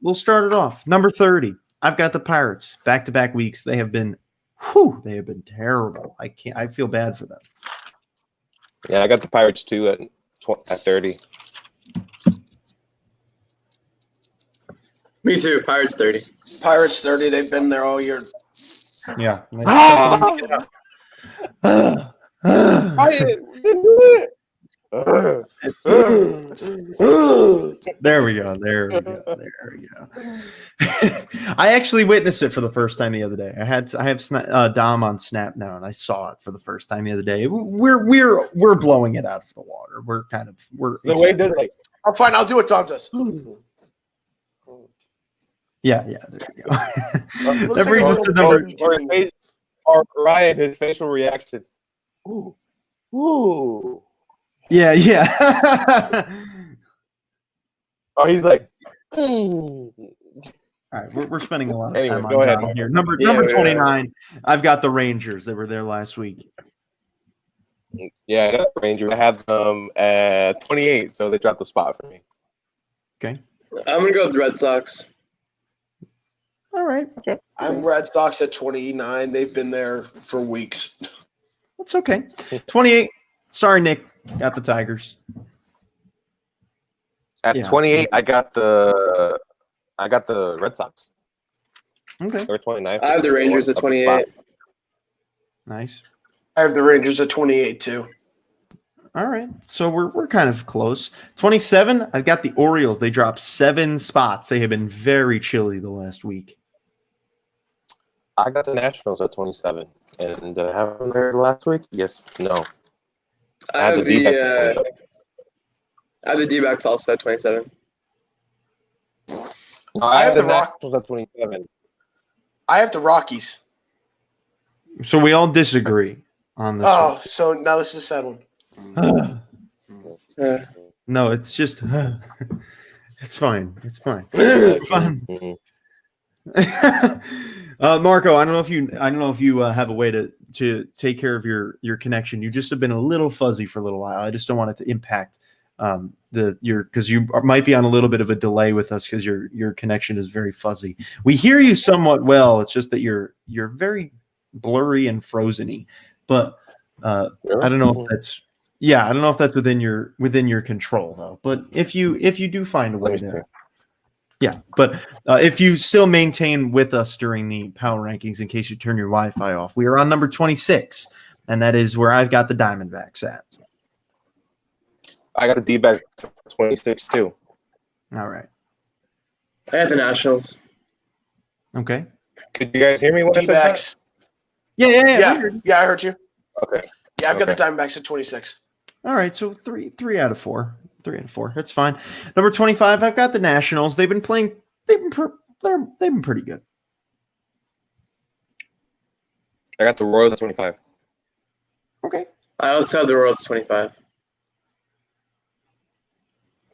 we'll start it off. Number 30, I've got the Pirates. Back-to-back weeks. They have been terrible. I feel bad for them.
Yeah, I got the Pirates too at 30.
Me too. Pirates 30.
Pirates 30. They've been there all year.
Yeah.
I didn't do it.
There we go. I actually witnessed it for the first time the other day. I have Dom on Snap now, and I saw it for the first time the other day. We're blowing it out of the water. We're
the way it does, like,
I'm fine. I'll do what Tom does.
Yeah. There you go. That brings us to number.
Or Ryan, his facial reaction. Ooh.
Yeah.
Oh, he's like.
All right, we're spending a lot of time
go
on
ahead.
Dom here. Number 29. I've got the Rangers. They were there last week.
Yeah, I got the Rangers. I had them at 28, so they dropped the spot for me.
Okay.
I'm gonna go with the Red Sox.
All right.
Okay.
I'm Red Sox at 29. They've been there for weeks.
That's okay. 28. Sorry, Nick. Got the Tigers.
At 28, I got the Red Sox.
Okay.
Or 29.
I have the Rangers at 28.
Nice.
I have the Rangers at 28 too.
All right. So we're kind of close. 27, I've got the Orioles. They dropped 7 spots. They have been very chilly the last week.
I got the Nationals at 27. And did I have them there last week? Yes. No.
I have the D-backs also at 27.
I have the Nationals at 27.
I have the Rockies.
So we all disagree on this.
Oh, so now this is a sad one.
No, it's just it's fine. It's fine. It's fine. Marco, I don't know if you have a way to take care of your connection. You just have been a little fuzzy for a little while. I just don't want it to impact because you might be on a little bit of a delay with us because your connection is very fuzzy. We hear you somewhat well. It's just that you're very blurry and frozen-y. But I don't know if that's within your control though. But if you do find a way to. Yeah, but if you still maintain with us during the power rankings in case you turn your Wi-Fi off, we are on number 26, and that is where I've got the Diamondbacks at.
I got the D-backs 26 too.
All right.
I have the Nationals.
Okay.
Could you guys hear me when I said that?
Yeah, I heard you.
Okay.
Yeah, I've got the Diamondbacks at 26.
All right, so three out of 4. 3 out of 4. That's fine. Number 25, I've got the Nationals. They've been pretty good.
I got the Royals at 25.
Okay.
I also have the Royals at 25.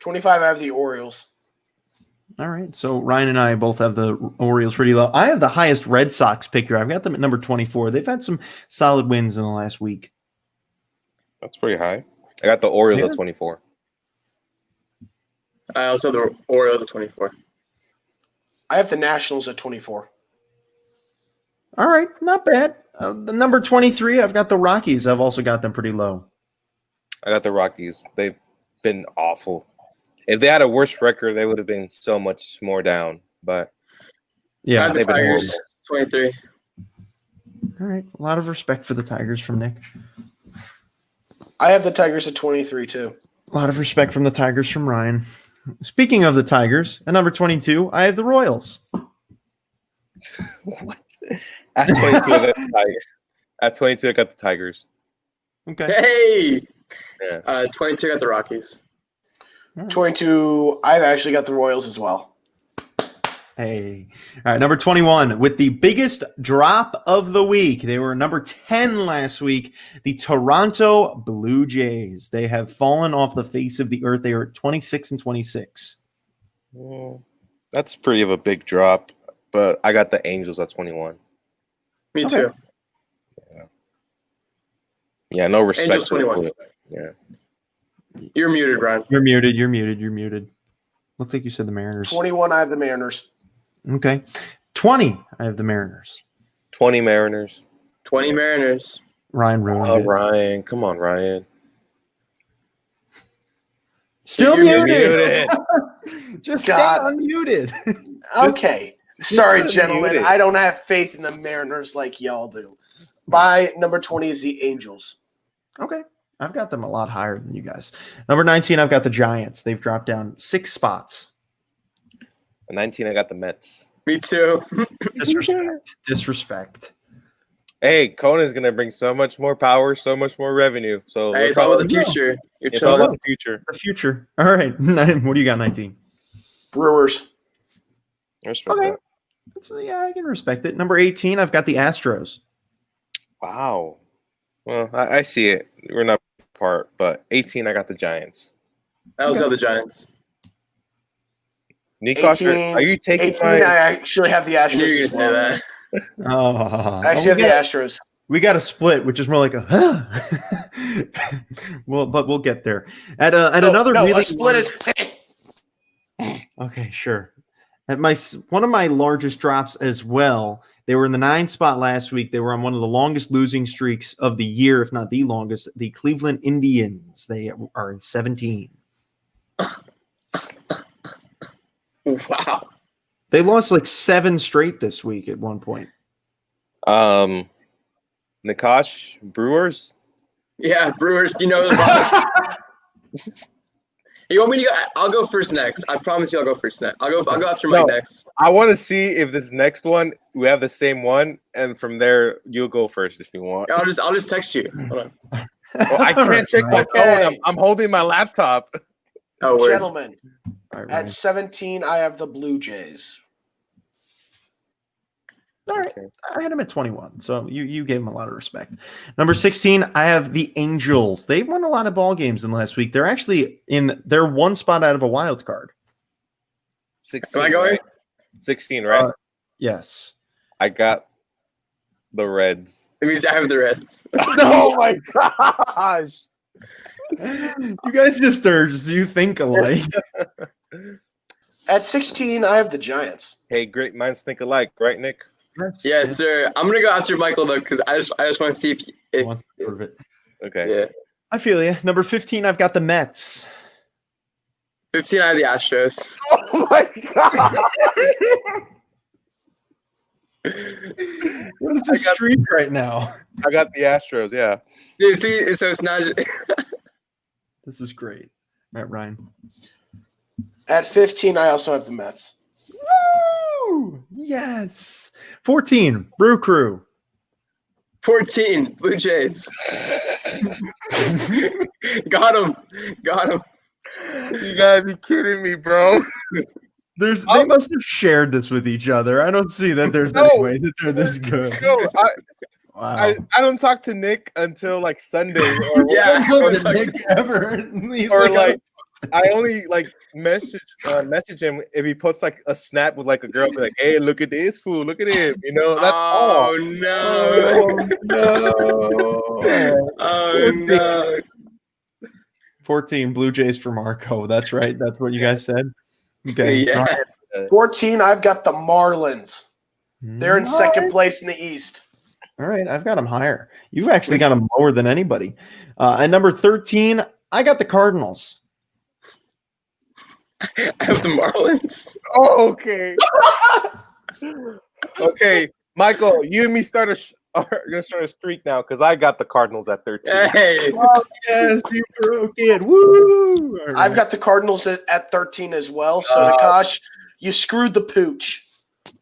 25, I have the Orioles.
All right. So Ryan and I both have the Orioles pretty low. I have the highest Red Sox pick here. I've got them at number 24. They've had some solid wins in the last week.
That's pretty high. I got the Orioles at 24.
I also have the Orioles at 24.
I have the Nationals at 24.
All right. Not bad. The number 23, I've got the Rockies. I've also got them pretty low.
I got the Rockies. They've been awful. If they had a worse record, they would have been so much more down. But
I have the Tigers 23.
All right. A lot of respect for the Tigers from Nick.
I have the Tigers at 23 too.
A lot of respect from the Tigers from Ryan. Speaking of the Tigers, at number 22, I have the Royals.
What? At 22, I got the Tigers. At 22, I got the Tigers.
Okay.
Hey!
Yeah.
22, I got the Rockies.
22, I've actually got the Royals as well.
Hey. All right, number 21, with the biggest drop of the week. They were number 10 last week. The Toronto Blue Jays. They have fallen off the face of the earth. They are at 26 and 26.
That's pretty of a big drop. but I got the Angels at 21.
Me
Okay.
too.
Yeah, no respect.
Angels 21.
Yeah.
You're muted, Ryan.
You're muted. Looks like you said the Mariners.
21, I have the Mariners.
Okay. 20, I have the Mariners.
20 Mariners.
20 Mariners.
Ryan ruined
Oh,
it.
Ryan. Come on, Ryan.
Still
You're
muted. Just
God.
stay unmuted.
Okay. Sorry,
just
gentlemen.
unmute it.
I don't have faith in the Mariners like y'all do. My number 20 is the Angels.
Okay. I've got them a lot higher than you guys. Number 19, I've got the Giants. They've dropped down 6 spots.
At 19, I got the Mets.
Me too.
Disrespect.
Hey, Conan's going to bring so much more power, so much more revenue. So
Hey, it's all about the future. You're
It's all
chilling.
about the future.
The future. All right. What do you got, 19?
Brewers.
I respect
Okay.
that.
Yeah, I can respect it. Number 18, I've got the Astros.
Wow. Well, I see it. We're not apart, but 18, I got the Giants.
That was the other Giants.
Nikash,
18,
are you taking
18
my?
I actually have the
I
Astros.
knew you were
as
going to say
well.
that.
Oh,
I actually have the Astros.
we got a split, which is more like a well, but we'll get there. At another really
a split is
okay, sure. At one of my largest drops as well. They were in the 9 spot last week. They were on one of the longest losing streaks of the year, if not the longest. The Cleveland Indians. They are in 17.
Wow.
They lost like 7 straight this week at one point.
Nikash, Brewers.
Yeah, Brewers. You know the You want me to go? I'll go first next. I promise you I'll go first next. I'll go after Mike next.
I want to see if this next one we have the same one, and from there you'll go first if you want.
I'll just text you. Hold on.
Well, I can't check my phone. I'm holding my laptop.
Oh, word.
gentlemen.
All right,
At
Ryan.
17, I have the Blue Jays.
All right.
Okay.
I had him at 21, so you gave him a lot of respect. Number 16, I have the Angels. They've won a lot of ball games in the last week. They're actually they're 1 spot out of a wild card.
16.
Am I going?
Right? 16, right?
Yes.
I got the Reds.
It means I have the Reds.
Oh my gosh!
You guys you think alike.
At 16, I have the Giants.
Hey, great minds think alike, right, Nick?
Yes, sir. I'm gonna go after Michael though, because I just want to see if
Wants to prove it.
Okay.
yeah.
I feel you. Number 15, I've got the Mets.
15, I have the Astros.
Oh my god!
What is this streak right now?
I got the Astros. Yeah.
Yeah, see, so it's not.
This is great. Matt Ryan.
At 15, I also have the Mets.
Woo! Yes. 14, Brew Crew.
14, Blue Jays. Got him.
You gotta be kidding me, bro.
They must have shared this with each other. I don't see that there's any way that they're this good.
No,
Wow.
I don't talk to Nick until like Sunday or
Yeah.
Nick ever. He's
or
like,
like I only like message him if he posts like a snap with like a girl, be like, "Hey, look at this fool! Look at him!" You know, that's all.
Oh no!
no.
Oh no!
14 Blue Jays for Marco. That's right. That's what you guys said. Okay.
Yeah.
14, I've got the Marlins. They're in second place in the East.
All right. I've got them higher. You've actually got them lower than anybody. At number 13, I got the Cardinals.
I have the Marlins.
Oh, okay. Okay, Michael, you and me are gonna start a streak now because I got the Cardinals at 13.
Hey.
Oh, yes, you broke it. Woo! All right.
I've got the Cardinals at 13 as well. So, Nikash, you screwed the pooch.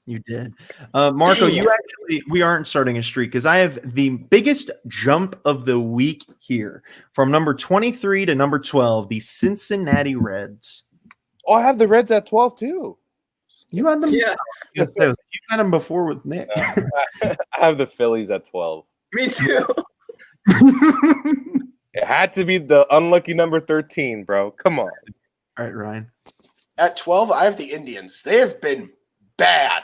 You did. Marco,
Damn.
Oh,
we aren't starting a streak because I have the biggest jump of the week here from number 23 to number 12, the Cincinnati Reds.
Oh, I have the Reds at 12 too.
You had them?
Yeah.
Yes, you had them before with Nick.
I have the Phillies at 12.
Me too.
It had to be the unlucky number 13, bro. Come on.
All right, Ryan.
At 12, I have the Indians. They have been bad.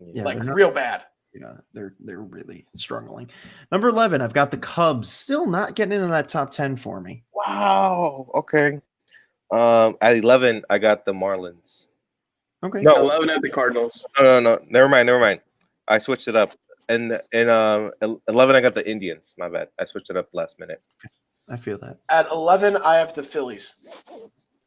Yeah,
like real bad.
Yeah, they're really struggling. Number 11, I've got the Cubs. Still not getting into that top 10 for me.
Wow. Okay. At 11, I got the Marlins.
Okay.
No,
11 at the Cardinals.
no. Never mind. I switched it up. And 11, I got the Indians. My bad. I switched it up last minute.
I feel that.
At 11, I have the Phillies.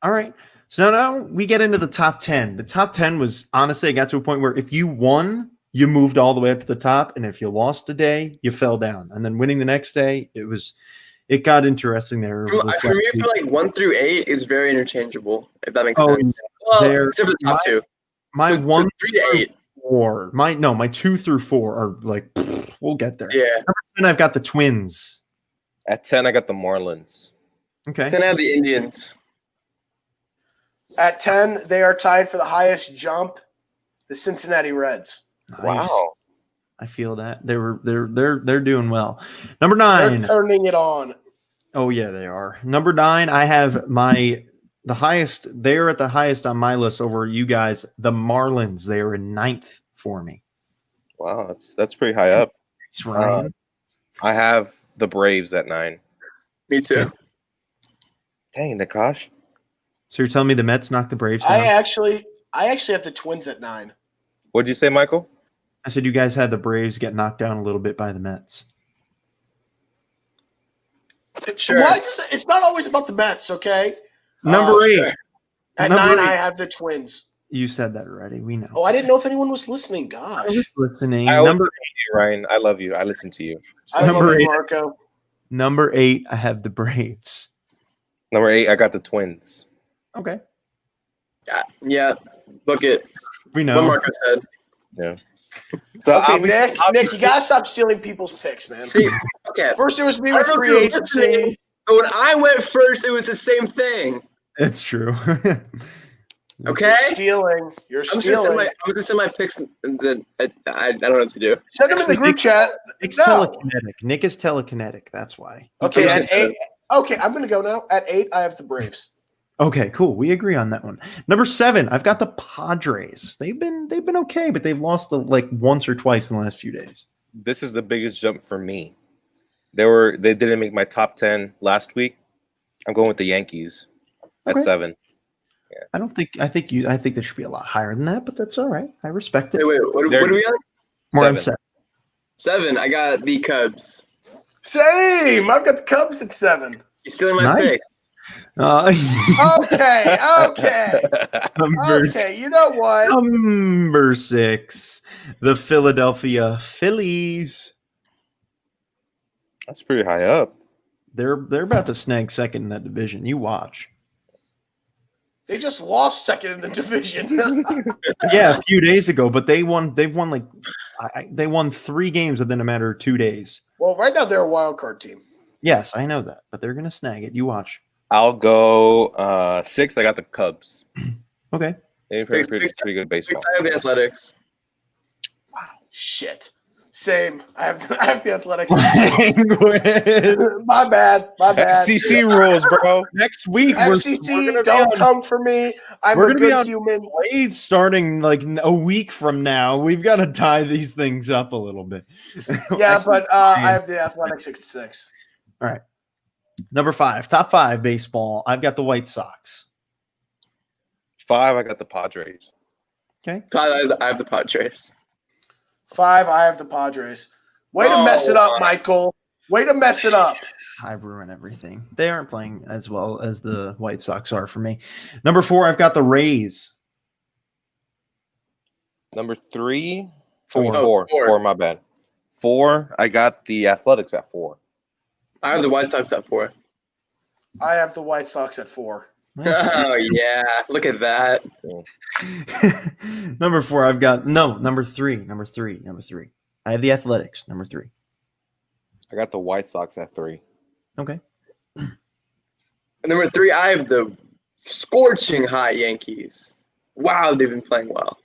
All right. So now we get into the top 10. The top 10 was, honestly, I got to a point where if you won, you moved all the way up to the top. And if you lost a day, you fell down. And then winning the next day, it got interesting there.
For me, I feel like 1 through 8 is very interchangeable, if that makes
Oh,
sense. Well, except for the top 2.
My
So
1
3 to 8.
4. My 2 through 4 are like, we'll get there.
Yeah.
Number 10, I've got the Twins.
At 10, I got the Marlins.
Okay.
10 I have the Indians.
At 10, they are tied for the highest jump, the Cincinnati Reds.
Nice.
Wow.
I feel that they're doing well. Number 9.
They're turning it on.
Oh yeah, they are. Number 9. I have the highest. They're at the highest on my list over you guys. The Marlins. They are in 9th for me.
Wow, that's pretty high up.
It's Ryan.
I have the Braves at 9.
Me too.
Dang, Nikash.
So you're telling me the Mets knocked the Braves down?
I actually have the Twins at 9.
What'd you say, Michael?
I said you guys had the Braves get knocked down a little bit by the Mets.
Sure.
It's not always about the Mets, okay?
Number 8.
Sure.
At
Number
9,
8.
I have the Twins.
You said that already. We know.
Oh, I didn't know if anyone was listening.
I
Gosh.
was listening.
I always
Number
listen to you, Ryan. I love you. I listen to you.
I love
Number
you,
8.
Marco.
Number 8. I have the Braves.
Number 8, I got the Twins.
Okay.
Yeah. Book it.
We
What
know.
Marco said.
Yeah. So
Okay, Nick, you gotta stop stealing people's picks, man.
See, okay.
First, it was me
I
with
don't know if
free
you're
agency.
listening, but when I went first, it was the same thing.
It's true.
Okay?
Stealing. You're
I'm just
stealing.
gonna send my picks, and then I don't know what to do.
Send them in the group chat.
Nick's
No.
telekinetic. Nick is telekinetic. That's why.
Okay,
I'm
at
just
8. Okay, I'm gonna go now. At 8, I have the Braves.
Okay, cool. We agree on that one. Number 7, I've got the Padres. They've been okay, but they've lost like once or twice in the last few days.
this is the biggest jump for me. They didn't make my top 10 last week. I'm going with the Yankees at
Okay.
7.
I think there should be a lot higher than that, but that's all right. I respect it.
Wait, what are we on?
More on
7.
7. I got the Cubs.
Same. I've got the Cubs at 7.
You stealing my
Nice.
pick?
Okay.
Number
Okay. You know what?
Number 6, the Philadelphia Phillies.
That's pretty high up.
They're about to snag second in that division. You watch.
They just lost second in the division.
Yeah, a few days ago, but they won. They've won they won 3 games within a matter of 2 days.
Well, right now they're a wild card team.
Yes, I know that, but they're gonna snag it. You watch.
I'll go 6. I got the Cubs.
Okay.
They play pretty good baseball.
I have the Athletics.
Wow. Shit. Same. I have the Athletics.
Penguins.
My bad.
FCC rules, bro.
Next week,
FCC, don't come for me. I'm
we're
a
gonna be
good
on
human.
plays starting like a week from now. We've got to tie these things up a little bit.
Yeah, but I have the Athletics at 6.
All right. Number 5, top 5 baseball. I've got the White Sox.
5, I got the Padres.
Okay.
I have the Padres.
5, I have the Padres. Way to mess it up, Michael. Way to mess it up.
I ruin everything. They aren't playing as well as the White Sox are for me. Number 4, I've got the Rays.
Number 3,
4.
Oh,
4. My bad. 4, I got the Athletics at 4.
I have the White Sox at 4.
I have the White Sox at 4.
Oh yeah, look at that.
Number 4, I've got number 3. I have the Athletics. Number 3.
I got the White Sox at 3.
Okay.
Number 3, I have the scorching hot Yankees. Wow, they've been playing well.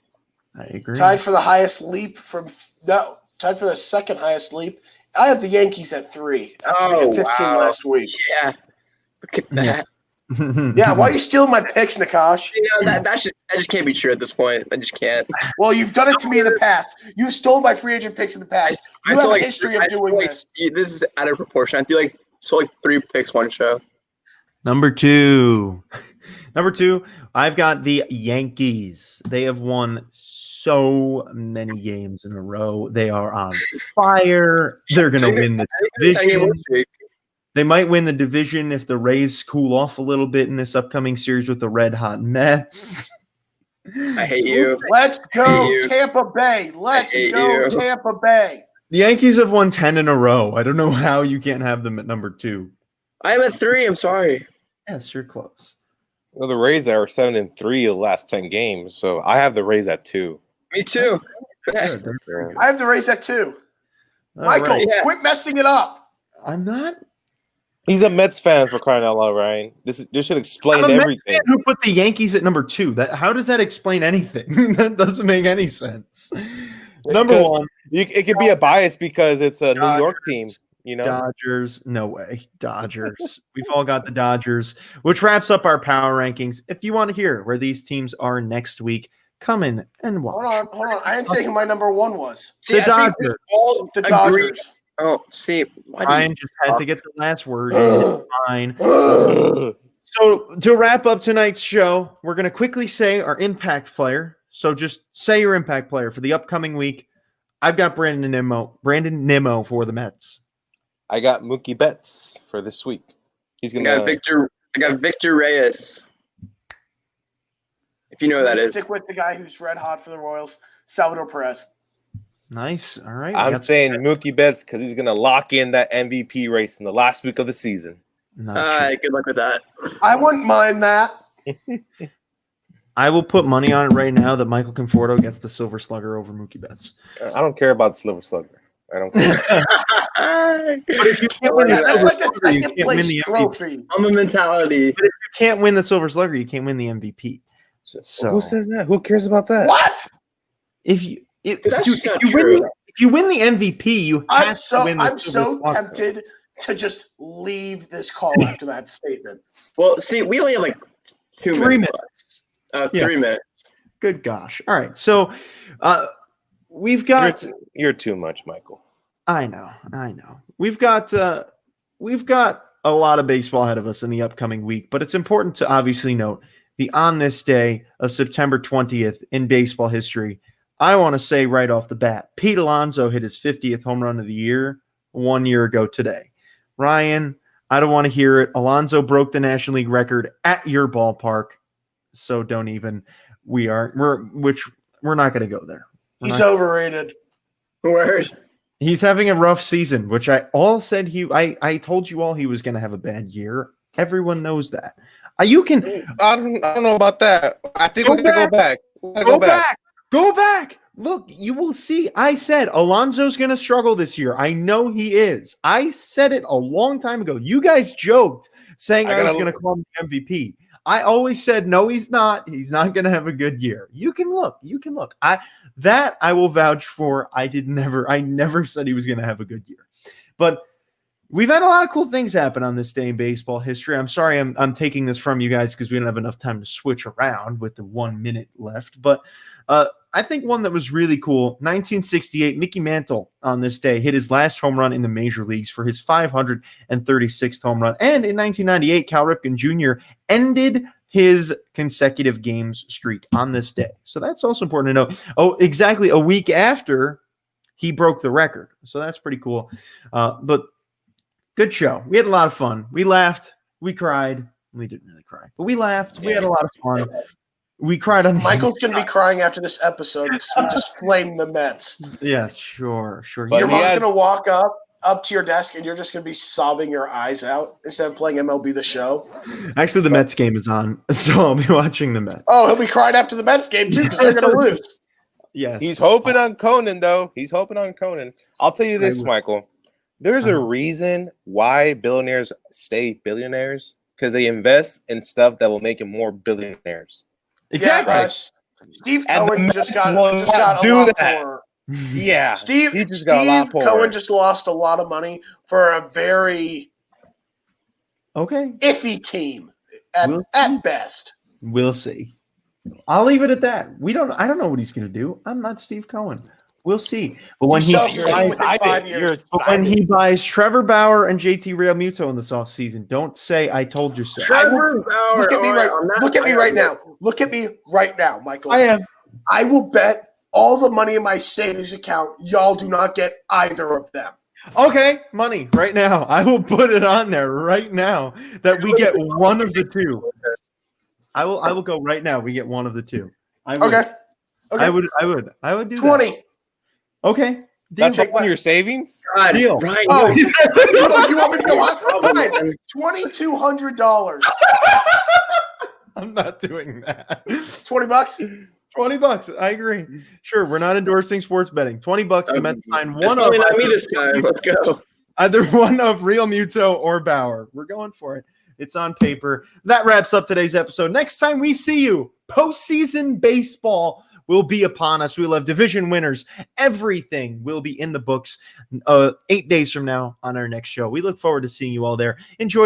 I agree.
Tied for the highest leap tied for the second highest leap. I have the Yankees at 3 after we had 15 last week.
Yeah, look at that.
Yeah, why are you stealing my picks, Nikash?
That just can't be true at this point. I just can't.
Well, you've done it to me in the past. You stole my free agent picks in the past. You have a history of doing this.
This is out of proportion. I do like 3 picks one show.
Number two, I've got the Yankees. They have won so many games in a row. They are on fire. They're going to win the division. They might win the division if the Rays cool off a little bit in this upcoming series with the red hot Mets.
I hate you.
Let's go Tampa Bay. Let's go Tampa Bay.
The Yankees have won 10 in a row. I don't know how you can't have them at number 2.
I am at 3. I'm sorry.
Yes, you're close.
Well, the Rays are 7-3 the last 10 games, so I have the Rays at 2.
Me too.
I have the Rays at 2. Michael,
right.
Quit messing it up.
I'm not.
He's a Mets fan, for crying out loud, Ryan. This should explain everything.
Mets fan who put the Yankees at number 2? How does that explain anything? That doesn't make any sense. Number 1,
it could be a bias because it's a New York team.
Dodgers, no way. Dodgers. We've all got the Dodgers, which wraps up our power rankings. If you want to hear where these teams are next week, come in and watch.
Hold on. I didn't say who my number 1 was.
The Dodgers.
The Dodgers.
Oh, see.
Ryan just had to get the last word. It's fine. So to wrap up tonight's show, we're going to quickly say our impact player. So just say your impact player for the upcoming week. I've got Brandon Nimmo for the Mets.
I got Mookie Betts for this week. He's gonna.
I got Victor Reyes. If you know who that is.
Stick with the guy who's red hot for the Royals, Salvador Perez.
Nice. All right.
I'm saying Mookie Betts because he's gonna lock in that MVP race in the last week of the season.
Good luck with that.
I wouldn't mind that.
I will put money on it right now that Michael Conforto gets the Silver Slugger over Mookie Betts.
I don't care about the Silver Slugger. I don't care.
But if you can't win the
That's like a
Silver Slugger, you
second
can't win
place
the
trophy.
MVP.
I'm a mentality.
But if you can't win the Silver Slugger, you can't win the MVP. So
who says that? Who cares about that?
What?
If you win the MVP, you have to win the
I'm
Silver
so
Slugger.
tempted to just leave this call after that statement.
Well, see, we only have like
3 minutes.
3 minutes.
Good gosh. All right. So we've got
You're too much, Michael.
I know. We've got a lot of baseball ahead of us in the upcoming week, but it's important to obviously note the on this day of September 20th in baseball history. I want to say right off the bat, Pete Alonso hit his 50th home run of the year 1 year ago today. Ryan, I don't want to hear it. Alonso broke the National League record at your ballpark, so don't even. We're not going to go there.
He's overrated.
Word.
He's having a rough season, which I told you all he was going to have a bad year. Everyone knows that. I don't
know about that. I think we're going to go back.
Go back. Look, you will see. I said Alonso's going to struggle this year. I know he is. I said it a long time ago. You guys joked saying I was going to call him the MVP. I always said, no, he's not. He's not going to have a good year. You can look. I will vouch for. I never said he was going to have a good year. But we've had a lot of cool things happen on this day in baseball history. I'm sorry I'm taking this from you guys because we don't have enough time to switch around with the 1 minute left. But I think one that was really cool, 1968, Mickey Mantle on this day hit his last home run in the major leagues for his 536th home run. And in 1998, Cal Ripken Jr. ended his consecutive games streak on this day. So that's also important to know. Oh, exactly a week after he broke the record. So that's pretty cool. But good show. We had a lot of fun. We laughed. We cried. We didn't really cry, but we laughed. We had a lot of fun. We cried on.
Michael's going to be crying after this episode because we just flamed the Mets.
Yes, sure.
But your mom's going to walk up to your desk and you're just going to be sobbing your eyes out instead of playing MLB The Show.
Actually, the Mets game is on, so I'll be watching the Mets.
Oh, he'll be crying after the Mets game too because they're going to lose.
Yes.
He's hoping on Conan, though. I'll tell you this, Michael. There's a reason why billionaires stay billionaires because they invest in stuff that will make them more billionaires.
Exactly.
Yeah, Steve Cohen just got a lot poorer.
Yeah.
Steve Cohen just lost a lot of money for a very iffy team. at best.
We'll see. I'll leave it at that. I don't know what he's going to do. I'm not Steve Cohen. We'll see. But when he buys Trevor Bauer and JT Realmuto in this offseason, don't say I told you so.
Trevor Bauer.
Look at me right now. Look at me right now, Michael. I will bet all the money in my savings account y'all do not get either of them.
Okay, money right now. I will put it on there right now that we get one of the two. I will go right now. We get one of the two.
Okay.
I would do
20.
That. Okay.
That's in your savings?
God,
deal.
Right.
Oh, you want me to go on? Fine. $2,200.
I'm not doing that.
$20?
$20. I agree. Sure, we're not endorsing sports betting. $20. The Mets sign one of.
Probably not me this time. Let's go.
Either one of Realmuto or Bauer. We're going for it. It's on paper. That wraps up today's episode. Next time we see you, postseason baseball will be upon us. We'll have division winners. Everything will be in the books 8 days from now on our next show. We look forward to seeing you all there. Enjoy